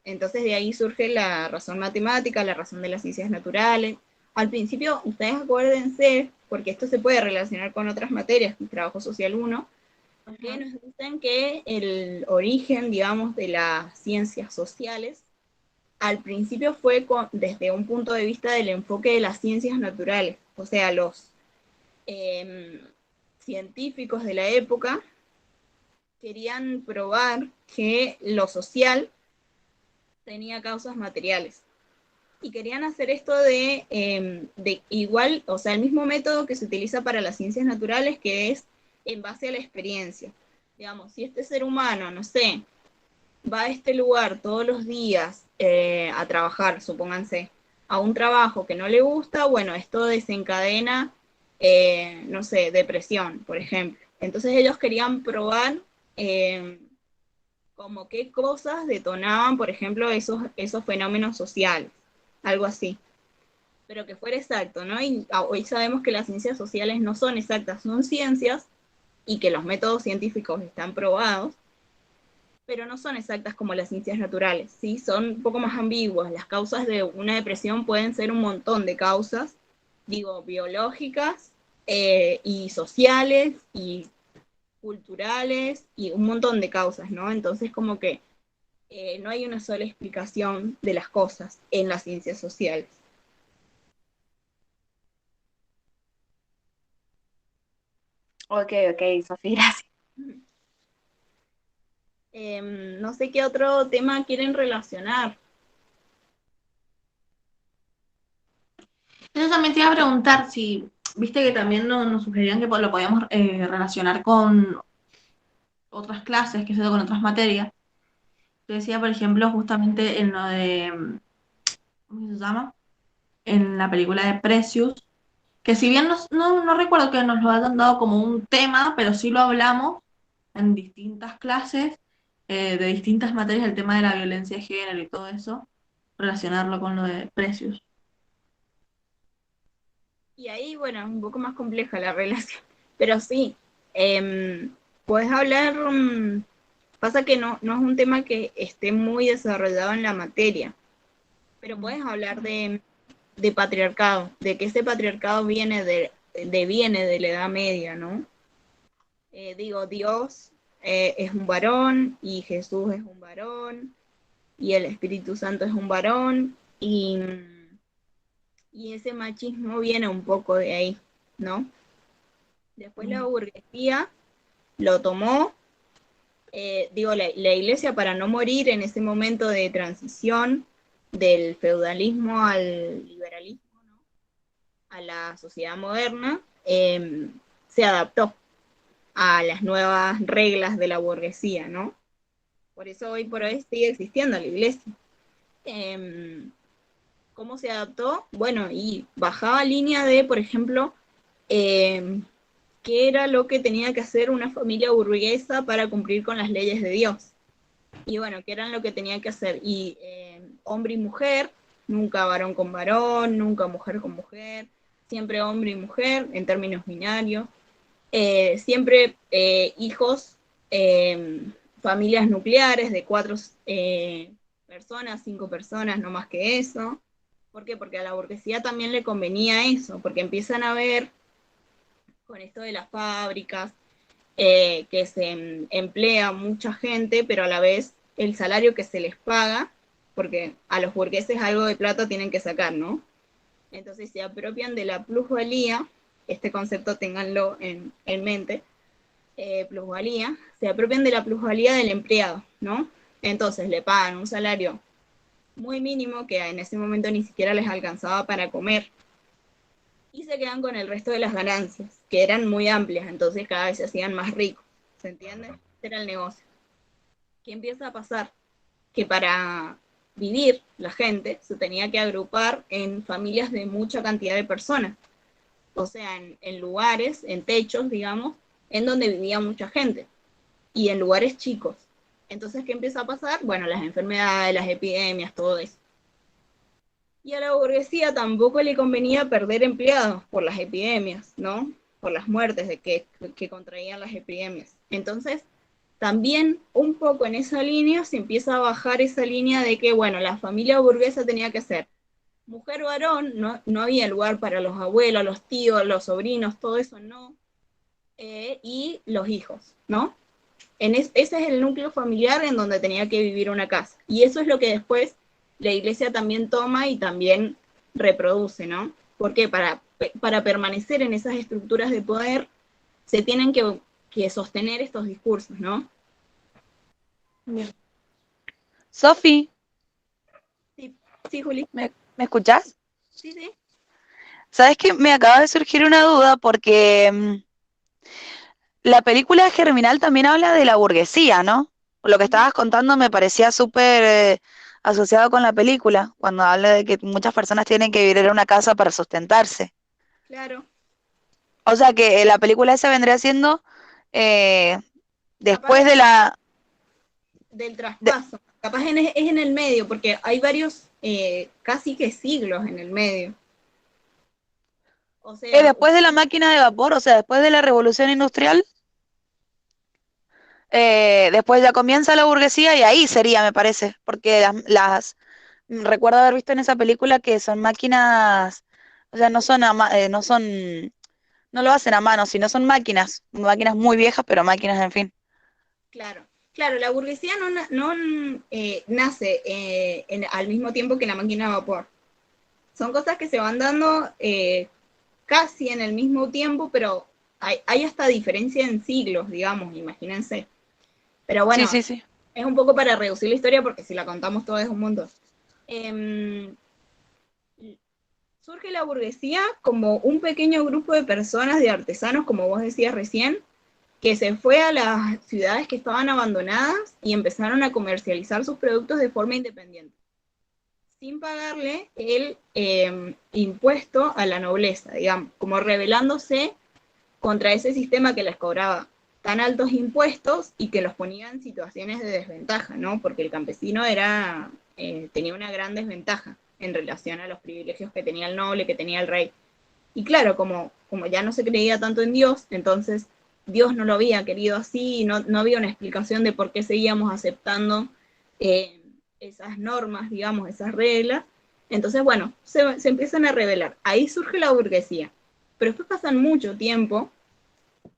Entonces de ahí surge la razón matemática, la razón de las ciencias naturales. Al principio, ustedes acuérdense, porque esto se puede relacionar con otras materias, trabajo social 1, que nos dicen que el origen, digamos, de las ciencias sociales, al principio fue desde un punto de vista del enfoque de las ciencias naturales, o sea, los científicos de la época querían probar que lo social tenía causas materiales. Y querían hacer esto de igual, o sea, el mismo método que se utiliza para las ciencias naturales, que es en base a la experiencia. Digamos, si este ser humano, no sé, va a este lugar todos los días a trabajar, supónganse, a un trabajo que no le gusta, bueno, esto desencadena, no sé, depresión, por ejemplo. Entonces ellos querían probar como qué cosas detonaban, por ejemplo, esos fenómenos sociales, algo así. Pero que fuera exacto, ¿no? Y hoy sabemos que las ciencias sociales no son exactas, son ciencias y que los métodos científicos están probados, pero no son exactas como las ciencias naturales, ¿sí? Son un poco más ambiguas. Las causas de una depresión pueden ser un montón de causas, digo, biológicas y sociales y culturales y un montón de causas, ¿no? Entonces como que no hay una sola explicación de las cosas en las ciencias sociales. Ok, ok, Sofía, gracias. No sé qué otro tema quieren relacionar. Yo también te iba a preguntar si, viste que también nos sugerían que lo podíamos relacionar con otras clases, que se con otras materias. Te decía, por ejemplo, justamente en lo de, ¿cómo se llama? En la película de Precious, que si bien no recuerdo que nos lo hayan dado como un tema, pero sí lo hablamos en distintas clases, de distintas materias, el tema de la violencia de género y todo eso, relacionarlo con lo de Precious. Y ahí, bueno, es un poco más compleja la relación. Pero sí, puedes hablar, pasa que no es un tema que esté muy desarrollado en la materia. pero puedes hablar de patriarcado, de que ese patriarcado viene viene de la Edad Media, ¿no? Dios es un varón y Jesús es un varón y el Espíritu Santo es un varón y ese machismo viene un poco de ahí, ¿no? Después la burguesía lo tomó, la iglesia para no morir en ese momento de transición del feudalismo al liberalismo, ¿no? A la sociedad moderna, se adaptó a las nuevas reglas de la burguesía, ¿no? Por eso hoy por hoy sigue existiendo la iglesia. ¿Cómo se adaptó? Bueno, y bajaba línea de, por ejemplo, qué era lo que tenía que hacer una familia burguesa para cumplir con las leyes de Dios. Y bueno, qué eran lo que tenía que hacer. Y hombre y mujer, nunca varón con varón, nunca mujer con mujer, siempre hombre y mujer en términos binarios. Siempre hijos, familias nucleares de 4 personas, 5 personas, no más que eso. ¿Por qué? Porque a la burguesía también le convenía eso, porque empiezan a ver con esto de las fábricas, que se emplea mucha gente, pero a la vez el salario que se les paga, porque a los burgueses algo de plata tienen que sacar, ¿no? Entonces se apropian de la plusvalía, este concepto ténganlo en mente, plusvalía, se apropian de la plusvalía del empleado, ¿no? Entonces le pagan un salario muy mínimo que en ese momento ni siquiera les alcanzaba para comer y se quedan con el resto de las ganancias, que eran muy amplias, entonces cada vez se hacían más ricos, ¿se entiende? Este era el negocio. ¿Qué empieza a pasar? Que para vivir la gente se tenía que agrupar en familias de mucha cantidad de personas, o sea, en lugares, en techos, digamos, en donde vivía mucha gente, y en lugares chicos. Entonces, ¿qué empieza a pasar? Bueno, las enfermedades, las epidemias, todo eso. Y a la burguesía tampoco le convenía perder empleados por las epidemias, ¿no? Por las muertes de que contraían las epidemias. Entonces, también un poco en esa línea se empieza a bajar esa línea de que, bueno, la familia burguesa tenía que ser mujer varón, no había lugar para los abuelos, los tíos, los sobrinos, todo eso no, y los hijos, ¿no? Ese es el núcleo familiar en donde tenía que vivir una casa. Y eso es lo que después la iglesia también toma y también reproduce, ¿no? Porque para permanecer en esas estructuras de poder se tienen que sostener estos discursos, ¿no? Bien. Sofi, Sí, sí, Juli. ¿me escuchás? Sí, sí. ¿Sabes qué? Me acaba de surgir una duda porque la película Germinal también habla de la burguesía, ¿no? Lo que estabas contando me parecía súper asociado con la película, cuando habla de que muchas personas tienen que vivir en una casa para sustentarse. Claro. O sea que la película esa vendría siendo eh, después Capaz de la... del de- traspaso. Capaz es en el medio, porque hay varios, casi que siglos en el medio. O sea, después de la máquina de vapor, o sea, después de la revolución industrial, después ya comienza la burguesía y ahí sería, me parece, porque recuerdo haber visto en esa película que son máquinas, o sea, no lo hacen a mano, sino son máquinas muy viejas, pero máquinas, en fin. claro. Claro, la burguesía no nace al mismo tiempo que la máquina de vapor. Son cosas que se van dando casi en el mismo tiempo, pero hay hasta diferencia en siglos, digamos, imagínense. Pero Sí, bueno, sí, sí. es un poco para reducir la historia porque si la contamos todo es un montón. Eh, Surge la burguesía como un pequeño grupo de personas, de artesanos, como vos decías recién, que se fue a las ciudades que estaban abandonadas y empezaron a comercializar sus productos de forma independiente, sin pagarle el impuesto a la nobleza, digamos, como rebelándose contra ese sistema que les cobraba tan altos impuestos y que los ponía en situaciones de desventaja, ¿no? Porque el campesino tenía una gran desventaja en relación a los privilegios que tenía el noble, que tenía el rey. Y claro, como ya no se creía tanto en Dios, entonces Dios no lo había querido así, no había una explicación de por qué seguíamos aceptando esas normas, digamos, esas reglas. Entonces, bueno, se empiezan a rebelar. Ahí surge la burguesía. Pero después pasan mucho tiempo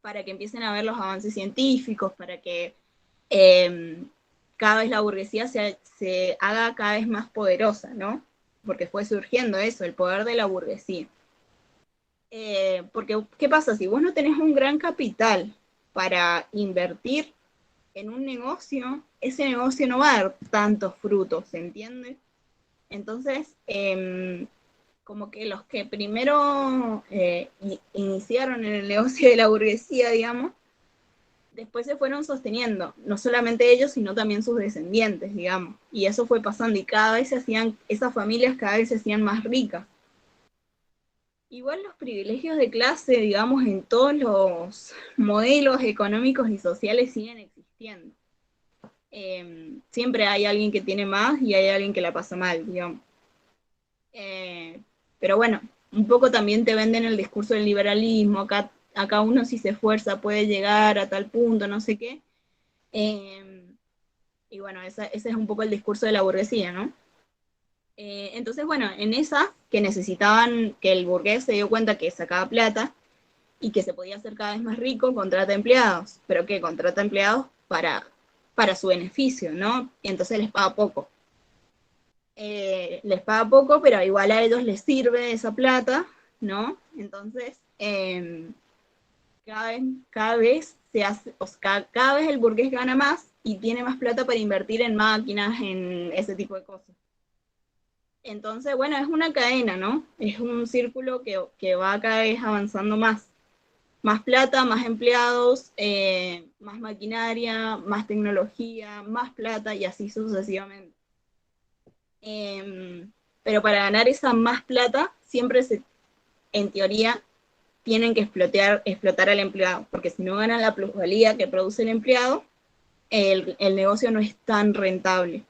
para que empiecen a ver los avances científicos, para que cada vez la burguesía se haga cada vez más poderosa, ¿no? Porque fue surgiendo eso, el poder de la burguesía. Porque, ¿qué pasa? Si vos no tenés un gran capital para invertir en un negocio, ese negocio no va a dar tantos frutos, ¿se entiende? Entonces, como que los que primero iniciaron en el negocio de la burguesía, digamos, después se fueron sosteniendo, no solamente ellos, sino también sus descendientes, digamos. Y eso fue pasando y cada vez esas familias cada vez se hacían más ricas. Igual los privilegios de clase, digamos, en todos los modelos económicos y sociales siguen existiendo. Siempre hay alguien que tiene más y hay alguien que la pasa mal, digamos. Pero bueno, un poco también te venden el discurso del liberalismo, acá uno si se esfuerza puede llegar a tal punto, no sé qué. Y bueno, ese es un poco el discurso de la burguesía, ¿no? Entonces, bueno, en esa que necesitaban, que el burgués se dio cuenta que sacaba plata y que se podía hacer cada vez más rico, contrata empleados, pero que contrata empleados para su beneficio, ¿no? Y entonces les paga poco. Les paga poco, pero igual a ellos les sirve esa plata, ¿no? Entonces, cada vez se hace, o sea, cada vez el burgués gana más y tiene más plata para invertir en máquinas, en ese tipo de cosas. Entonces, bueno, es una cadena, ¿no? Es un círculo que va cada vez avanzando más. Más plata, más empleados, más maquinaria, más tecnología, más plata y así sucesivamente. Pero para ganar esa más plata, siempre en teoría, tienen que explotar al empleado, porque si no ganan la plusvalía que produce el empleado, el negocio no es tan rentable.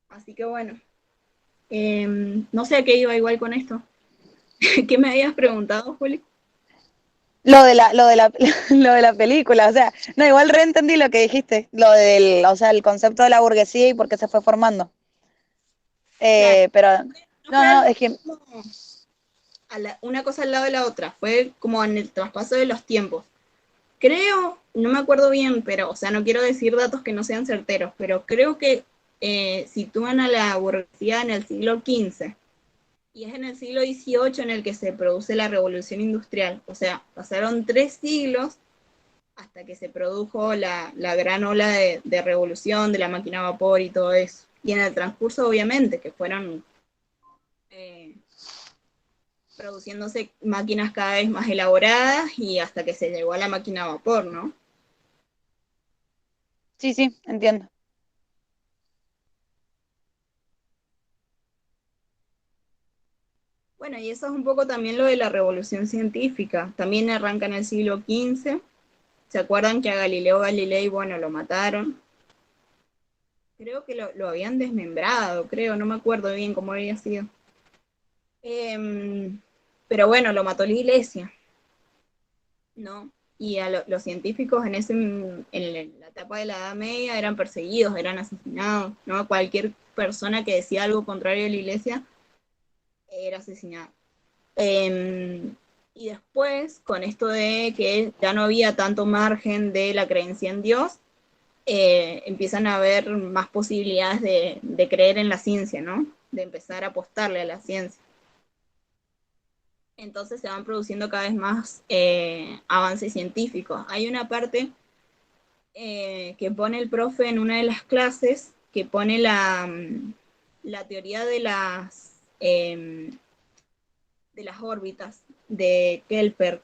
Así que bueno, no sé a qué iba igual con esto. ¿Qué me habías preguntado, Juli? Lo de la película, o sea, no, igual reentendí lo que dijiste, o sea, el concepto de la burguesía y por qué se fue formando. Claro, Pero, no fue no, algo es que, como una cosa al lado de la otra, fue como en el traspaso de los tiempos. Creo, no me acuerdo bien, pero, o sea, no quiero decir datos que no sean certeros, pero creo que sitúan a la burguesía en el siglo XV. Y es en el siglo XVIII en el que se produce la revolución industrial. O sea, pasaron 3 siglos hasta que se produjo la gran ola de revolución, de la máquina a vapor y todo eso. Y en el transcurso, obviamente, que fueron produciéndose máquinas cada vez más elaboradas y hasta que se llegó a la máquina a vapor, ¿no? sí, entiendo. Bueno, y eso es un poco también lo de la revolución científica. También arranca en el siglo XV. ¿Se acuerdan que a Galileo Galilei, bueno, lo mataron? Creo que lo habían desmembrado, creo, no me acuerdo bien cómo había sido. Pero bueno, lo mató la iglesia, ¿no? Y a los científicos en la etapa de la Edad Media eran perseguidos, eran asesinados, ¿no? Cualquier persona que decía algo contrario a la iglesia era asesinada. Y después, con esto de que ya no había tanto margen de la creencia en Dios, empiezan a haber más posibilidades de creer en la ciencia, ¿no? De empezar a apostarle a la ciencia. Entonces se van produciendo cada vez más avances científicos. Hay una parte que pone el profe en una de las clases, que pone la teoría de las órbitas de Kepler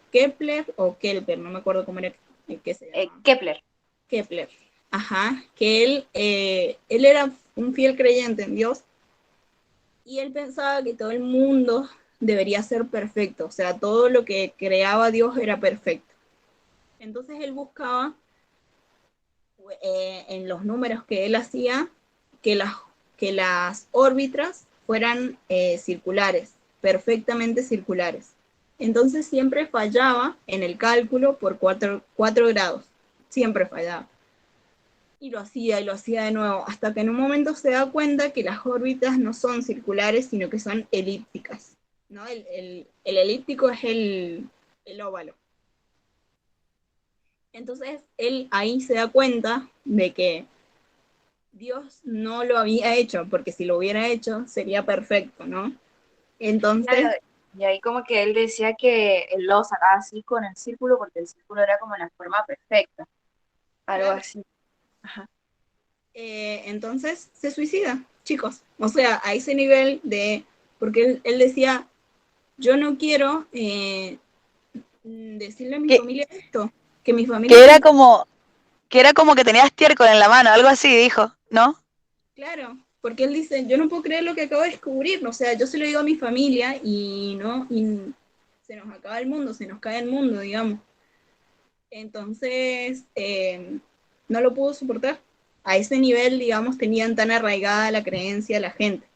o Kepler, no me acuerdo cómo era que se llama. Kepler, ajá, que él era un fiel creyente en Dios y él pensaba que todo el mundo debería ser perfecto, o sea, todo lo que creaba Dios era perfecto. Entonces él buscaba en los números que él hacía que las órbitas fueran circulares, perfectamente circulares. Entonces siempre fallaba en el cálculo por 4 grados, siempre fallaba. y lo hacía de nuevo, hasta que en un momento se da cuenta que las órbitas no son circulares, sino que son elípticas, ¿no? El elíptico es el óvalo. Entonces él ahí se da cuenta de que Dios no lo había hecho, porque si lo hubiera hecho sería perfecto, ¿no? Entonces, Claro, y ahí como que él decía que él lo sacaba así con el círculo porque el círculo era como la forma perfecta, algo claro, así. Ajá. entonces se suicida, chicos. O sea, a ese nivel de, porque él decía, yo no quiero decirle a mi Que, familia esto, que mi familia que se era entere. como, que era como que tenía estiércol en la mano, algo así dijo, ¿no? Claro, porque él dice, yo no puedo creer lo que acabo de descubrir, o sea, yo se lo digo a mi familia y no, y se nos acaba el mundo, se nos cae el mundo, digamos. Entonces, no lo pudo soportar. A ese nivel, digamos, tenían tan arraigada la creencia de la gente.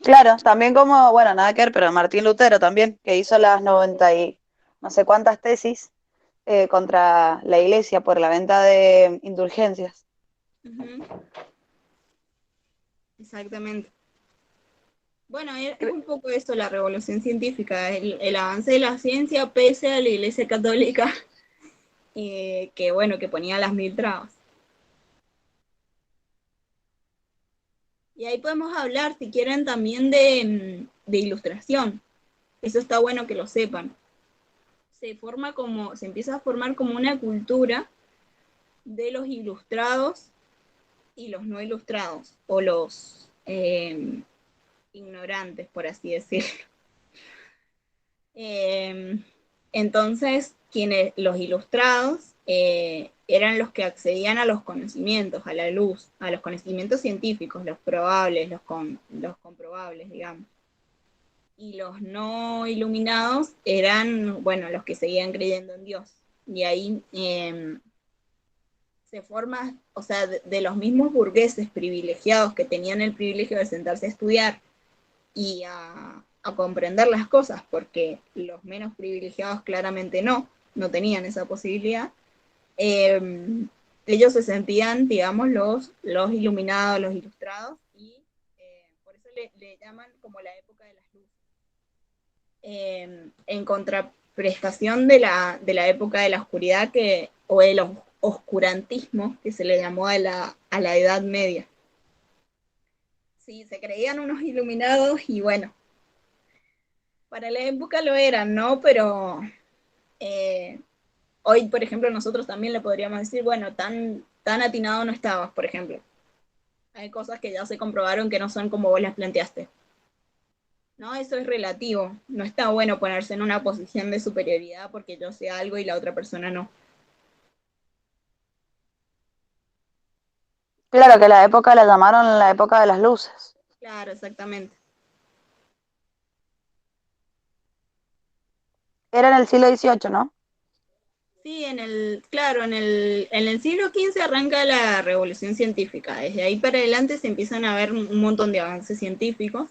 Claro, también como, bueno, nada que ver, pero Martín Lutero también, que hizo las 90 y no sé cuántas tesis contra la iglesia por la venta de indulgencias. Ujú, exactamente. Bueno, es un poco eso la revolución científica, el avance de la ciencia pese a la iglesia católica, que bueno, que ponía las mil trabas. Y ahí podemos hablar, si quieren, también de ilustración. Eso está bueno que lo sepan. Se empieza a formar como una cultura de los ilustrados y los no ilustrados, o los ignorantes, por así decirlo. Entonces, los ilustrados eran los que accedían a los conocimientos, a la luz, a los conocimientos científicos, los probables, los comprobables, digamos. Y los no iluminados eran, bueno, los que seguían creyendo en Dios. Y ahí se forma, o sea, de los mismos burgueses privilegiados que tenían el privilegio de sentarse a estudiar y a comprender las cosas, porque los menos privilegiados claramente no tenían esa posibilidad. Ellos se sentían, digamos, los iluminados, los ilustrados, y por eso le llaman como la época de las luces. En contraprestación de la época de la oscuridad o el oscurantismo que se le llamó a la Edad Media. Sí, se creían unos iluminados y bueno, para la época lo eran, ¿no? Pero eh, hoy, por ejemplo, nosotros también le podríamos decir, bueno, tan atinado no estabas, por ejemplo. Hay cosas que ya se comprobaron que no son como vos las planteaste. No, eso es relativo. No está bueno ponerse en una posición de superioridad porque yo sé algo y la otra persona no. Claro que la época la llamaron la época de las luces. Claro, exactamente. Era en el siglo XVIII, ¿no? Sí, claro, en el siglo XV arranca la revolución científica. Desde ahí para adelante se empiezan a ver un montón de avances científicos.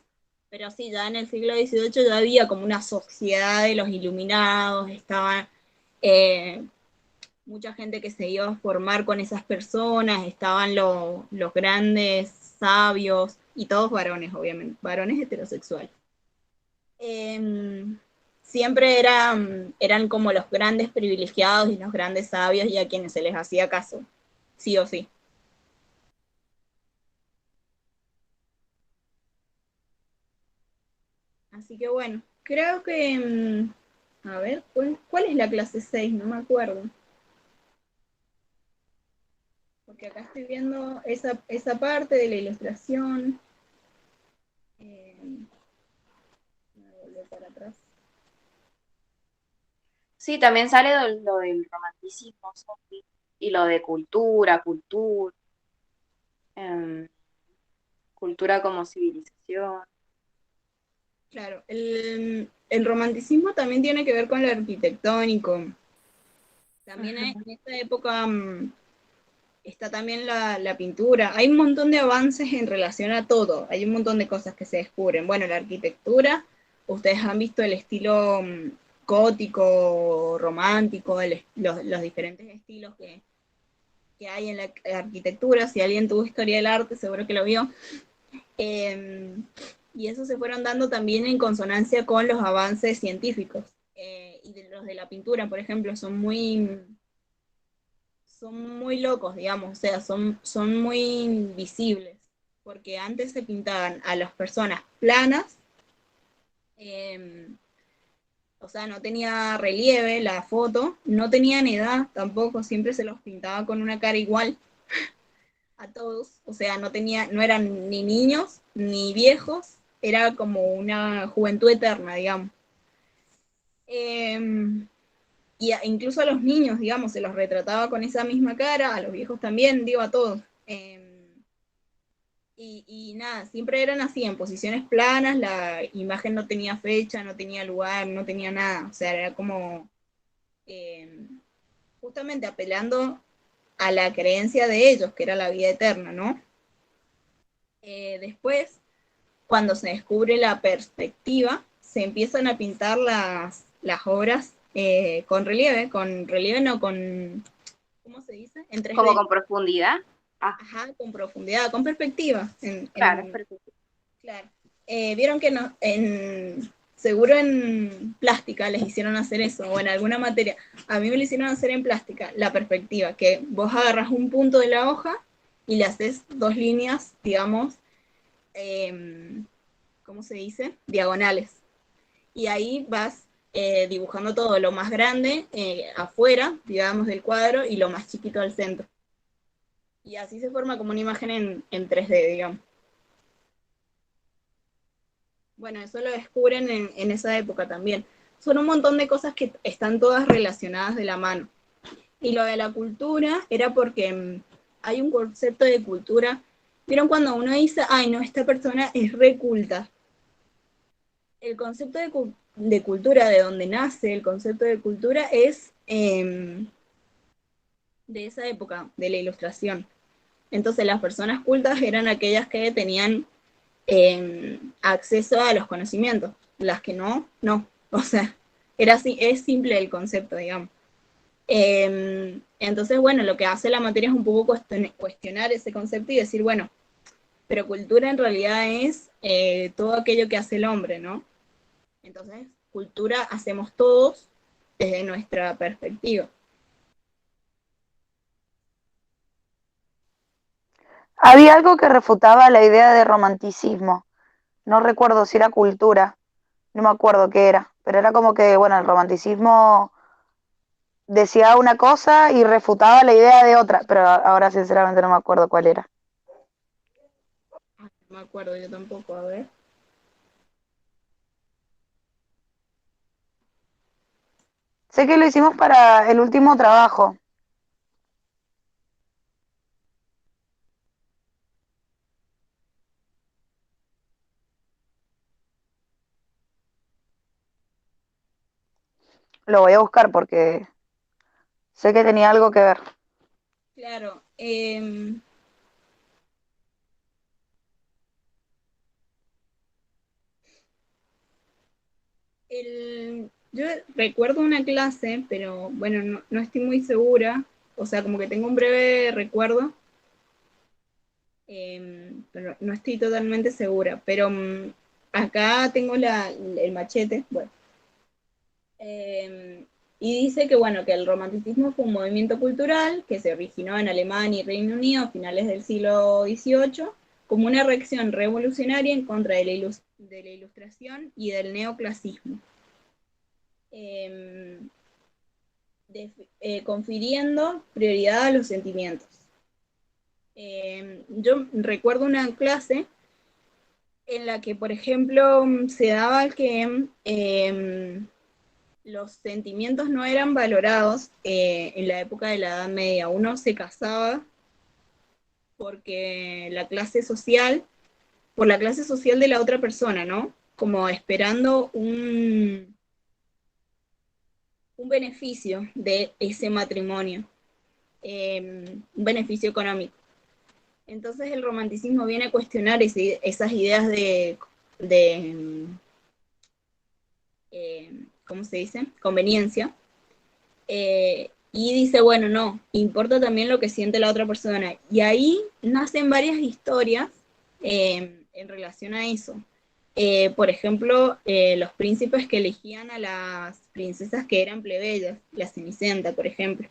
Pero sí, ya en el siglo XVIII ya había como una sociedad de los iluminados, estaba mucha gente que se iba a formar con esas personas, estaban los grandes sabios, y todos varones, obviamente, varones heterosexuales. Siempre eran como los grandes privilegiados y los grandes sabios y a quienes se les hacía caso, sí o sí. Así que bueno, creo que, a ver, ¿cuál es la clase 6? No me acuerdo. Porque acá estoy viendo esa parte de la ilustración. Me volver para atrás. Sí, también sale lo del romanticismo, Sofi, y lo de em, cultura como civilización. Claro, el romanticismo también tiene que ver con lo arquitectónico. También Ajá. en esta época está también la pintura. Hay un montón de avances en relación a todo. Hay un montón de cosas que se descubren. Bueno, la arquitectura, ustedes han visto el estilo gótico, romántico, los diferentes estilos que hay en la arquitectura. Si alguien tuvo historia del arte, seguro que lo vio. Y eso se fueron dando también en consonancia con los avances científicos. Y los de la pintura, por ejemplo, son muy locos, digamos, o sea, son muy visibles, porque antes se pintaban a las personas planas, o sea, no tenía relieve la foto, no tenían edad tampoco, siempre se los pintaba con una cara igual a todos, o sea, no eran ni niños ni viejos, era como una juventud eterna, digamos. Incluso a los niños, digamos, se los retrataba con esa misma cara, a los viejos también, digo, a todos. Y nada, siempre eran así, en posiciones planas, la imagen no tenía fecha, no tenía lugar, no tenía nada, o sea, era como justamente apelando a la creencia de ellos, que era la vida eterna, ¿no? Después, cuando se descubre la perspectiva, se empiezan a pintar las obras con relieve no, ¿cómo se dice? En 3D. Como con profundidad. Ajá, con profundidad, con perspectiva. Claro, perfecto. Claro. Vieron que no, seguro en plástica les hicieron hacer eso, o en alguna materia. A mí me lo hicieron hacer en plástica, la perspectiva, que vos agarras un punto de la hoja y le haces 2 líneas, digamos, ¿cómo se dice? Diagonales. Y ahí vas dibujando todo, lo más grande afuera, digamos, del cuadro, y lo más chiquito al centro. Y así se forma como una imagen en 3D, digamos. Bueno, eso lo descubren en esa época también. Son un montón de cosas que están todas relacionadas de la mano. Y lo de la cultura era porque hay un concepto de cultura. ¿Vieron cuando uno dice, ay, no, esta persona es reculta? El concepto de cultura, de donde nace el concepto de cultura, es de esa época, de la Ilustración. Entonces las personas cultas eran aquellas que tenían acceso a los conocimientos, las que no, no. O sea, era así, es simple el concepto, digamos. Entonces, bueno, lo que hace la materia es un poco cuestionar ese concepto y decir, bueno, pero cultura en realidad es todo aquello que hace el hombre, ¿no? Entonces, cultura hacemos todos desde nuestra perspectiva. Había algo que refutaba la idea de romanticismo. No recuerdo si era cultura, no me acuerdo qué era, pero era como que, bueno, el romanticismo decía una cosa y refutaba la idea de otra, pero ahora sinceramente no me acuerdo cuál era. No me acuerdo yo tampoco, a ver. Sé que lo hicimos para el último trabajo. Lo voy a buscar porque sé que tenía algo que ver. Claro. Yo recuerdo una clase, pero bueno, no estoy muy segura. O sea, como que tengo un breve recuerdo, pero no estoy totalmente segura. Pero acá tengo el machete, bueno. Y dice que, bueno, que el romanticismo fue un movimiento cultural que se originó en Alemania y Reino Unido a finales del siglo XVIII como una reacción revolucionaria en contra de la ilustración y del neoclasismo. Confiriendo prioridad a los sentimientos. Yo recuerdo una clase en la que, por ejemplo, se daba que los sentimientos no eran valorados en la época de la Edad Media. Uno se casaba porque por la clase social de la otra persona, ¿no? Como esperando un beneficio de ese matrimonio, un beneficio económico. Entonces el romanticismo viene a cuestionar esas ideas de ¿cómo se dice? Conveniencia. Y dice, bueno, no, importa también lo que siente la otra persona. Y ahí nacen varias historias en relación a eso. Por ejemplo, los príncipes que elegían a las princesas que eran plebeyas, la Cenicienta, por ejemplo,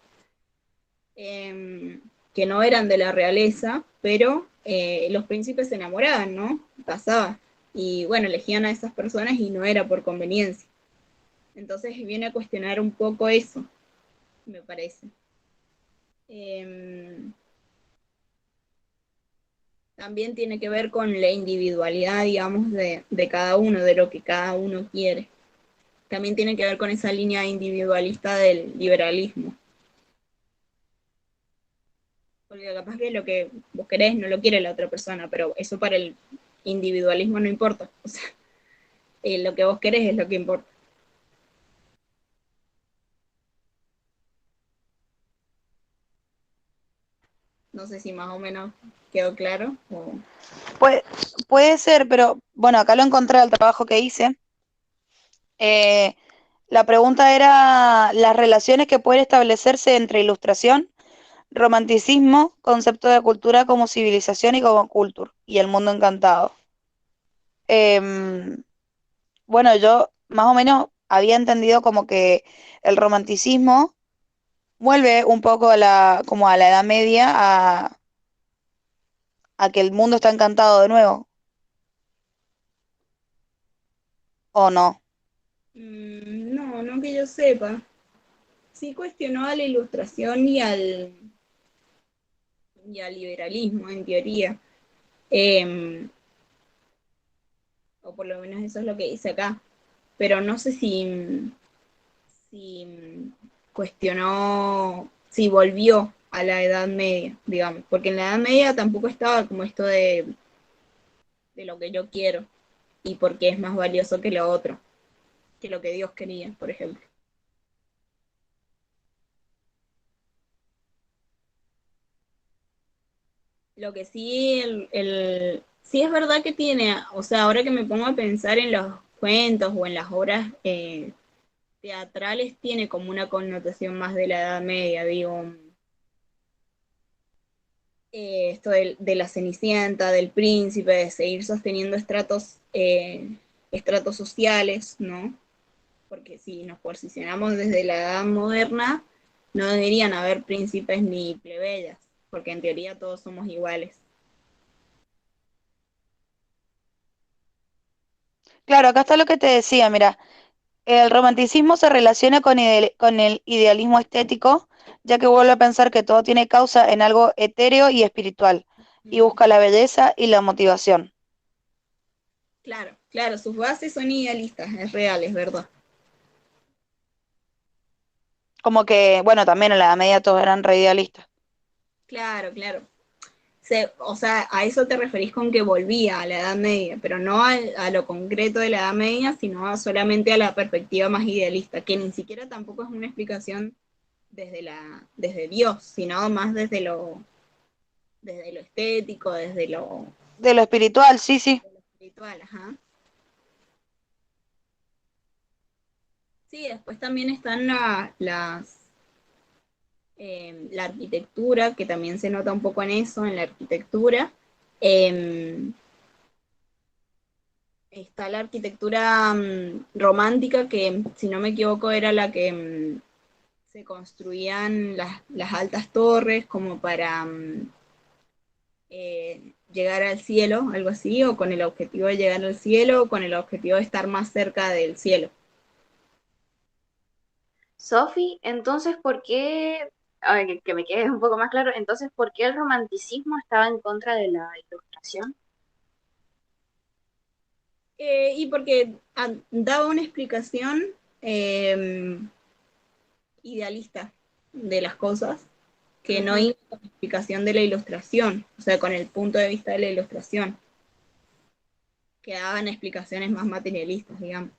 que no eran de la realeza, pero los príncipes se enamoraban, ¿no? Pasaba. Y bueno, elegían a esas personas y no era por conveniencia. Entonces viene a cuestionar un poco eso, me parece. También tiene que ver con la individualidad, digamos, de cada uno, de lo que cada uno quiere. También tiene que ver con esa línea individualista del liberalismo. Porque capaz que lo que vos querés no lo quiere la otra persona, pero eso para el individualismo no importa. O sea, lo que vos querés es lo que importa. No sé si más o menos quedó claro. O... Puede ser, pero bueno, acá lo encontré al trabajo que hice. Eh, la pregunta era las relaciones que pueden establecerse entre ilustración, romanticismo, concepto de cultura como civilización y como culture, y el mundo encantado. Em, bueno, yo más o menos había entendido como que el romanticismo vuelve un poco como a la Edad Media, a que el mundo está encantado de nuevo, ¿o no? No, no que yo sepa. Sí cuestionó a la ilustración y al liberalismo, en teoría. O por lo menos eso es lo que dice acá. Pero no sé si cuestionó, si volvió a la Edad Media, digamos, porque en la Edad Media tampoco estaba como esto de lo que yo quiero y porque es más valioso que lo otro, que lo que Dios quería, por ejemplo. Lo que sí, sí es verdad que tiene, o sea, ahora que me pongo a pensar en los cuentos o en las obras teatrales, tiene como una connotación más de la Edad Media, digo, esto de la Cenicienta, del príncipe, de seguir sosteniendo estratos sociales, ¿no? Porque si nos posicionamos desde la edad moderna, no deberían haber príncipes ni plebeyas, porque en teoría todos somos iguales. Claro, acá está lo que te decía, mira, el romanticismo se relaciona con el idealismo estético, ya que vuelve a pensar que todo tiene causa en algo etéreo y espiritual, y Mm, busca la belleza y la motivación. claro, claro, sus bases son idealistas, es real, es verdad. Como que, bueno, también en la Edad Media todos eran re idealistas. Claro, claro. O sea, a eso te referís con que volvía a la Edad Media, pero no a lo concreto de la Edad Media, sino solamente a la perspectiva más idealista, que ni siquiera tampoco es una explicación desde Dios, sino más desde lo estético, desde De lo espiritual, sí, sí. lo espiritual, ajá. Sí, después también están la arquitectura, que también se nota un poco en eso, en la arquitectura. Eh, Está la arquitectura romántica, que si no me equivoco era la que se construían las altas torres como para llegar al cielo, algo así, o con el objetivo de llegar al cielo, o con el objetivo de estar más cerca del cielo. Sofi, entonces, ¿por qué, a ver, que me quede un poco más claro, entonces, ¿por qué el romanticismo estaba en contra de la ilustración? Y porque daba una explicación eh, idealista de las cosas, que no Ujú. iba con la explicación de la ilustración, o sea, con el punto de vista de la ilustración, que daban explicaciones más materialistas, digamos.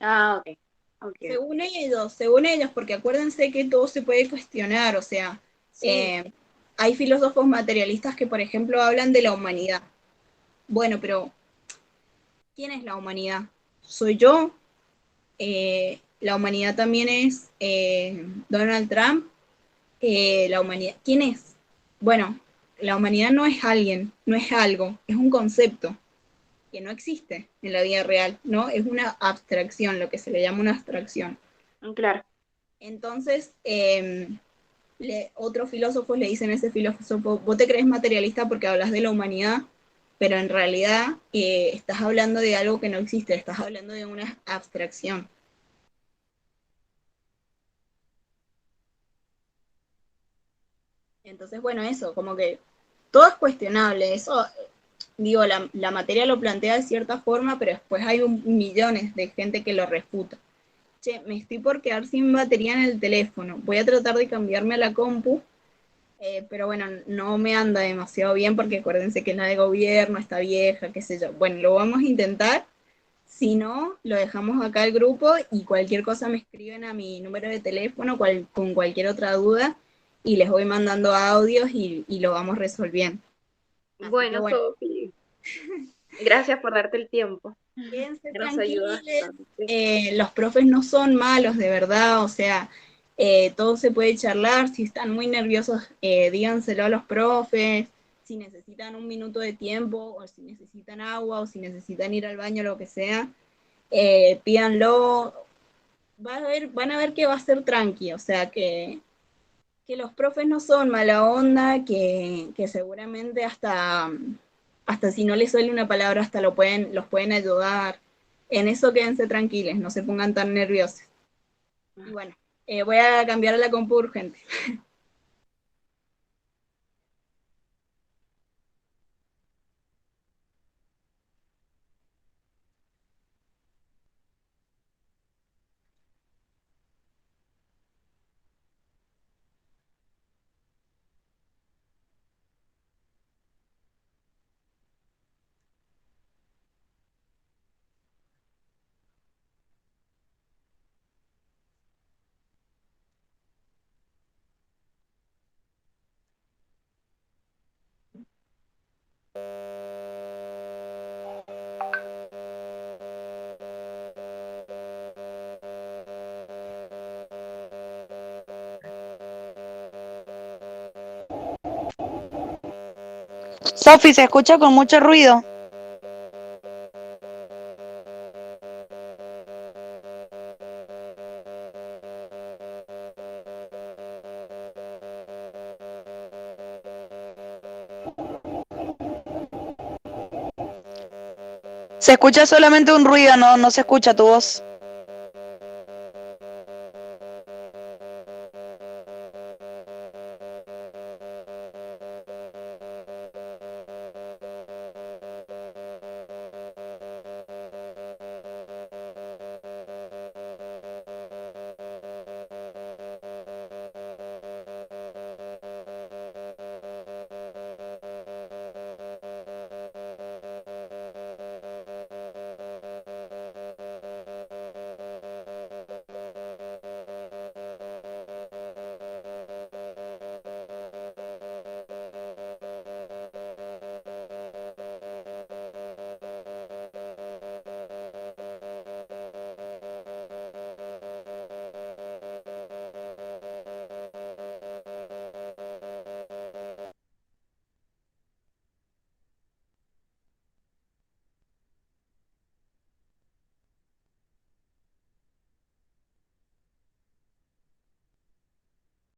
Ah, ok, ok, ok. Según ellos, porque acuérdense que todo se puede cuestionar, o sea, Sí, eh, hay filósofos materialistas que, por ejemplo, hablan de la humanidad. Bueno, pero ¿quién es la humanidad? ¿Soy yo? la humanidad también es Donald Trump. La humanidad, ¿quién es? Bueno, la humanidad no es alguien, no es algo, es un concepto que no existe en la vida real, ¿no? Es una abstracción, lo que se le llama una abstracción. Claro. Entonces, otros filósofos le dicen a ese filósofo, vos te crees materialista porque hablas de la humanidad, pero en realidad estás hablando de algo que no existe, estás hablando de una abstracción. Entonces, bueno, eso, como que todo es cuestionable, eso, digo, la materia lo plantea de cierta forma, pero después hay millones de gente que lo refuta. Che, me estoy por quedar sin batería en el teléfono, voy a tratar de cambiarme a la compu, pero bueno, no me anda demasiado bien porque acuérdense que es la de gobierno, está vieja, qué sé yo. Bueno, lo vamos a intentar, si no, lo dejamos acá el grupo y cualquier cosa me escriben a mi número de teléfono con cualquier otra duda y les voy mandando audios y lo vamos resolviendo. Así que Bueno, bueno, Sofi, gracias por darte el tiempo. quédense Nos ayuda tranquilos, bastante. los profes no son malos, de verdad, o sea, todo se puede charlar, si están muy nerviosos, díganselo a los profes, si necesitan un minuto de tiempo, o si necesitan agua, o si necesitan ir al baño, lo que sea, pídanlo, van a ver que va a ser tranqui, o sea, que los profes no son mala onda, que seguramente hasta si no les suele una palabra, hasta los pueden ayudar. En eso quédense tranquilos, no se pongan tan nerviosos. Y bueno, voy a cambiar a la compu urgente. Sofi, se escucha con mucho ruido. Se escucha solamente un ruido, no se escucha tu voz.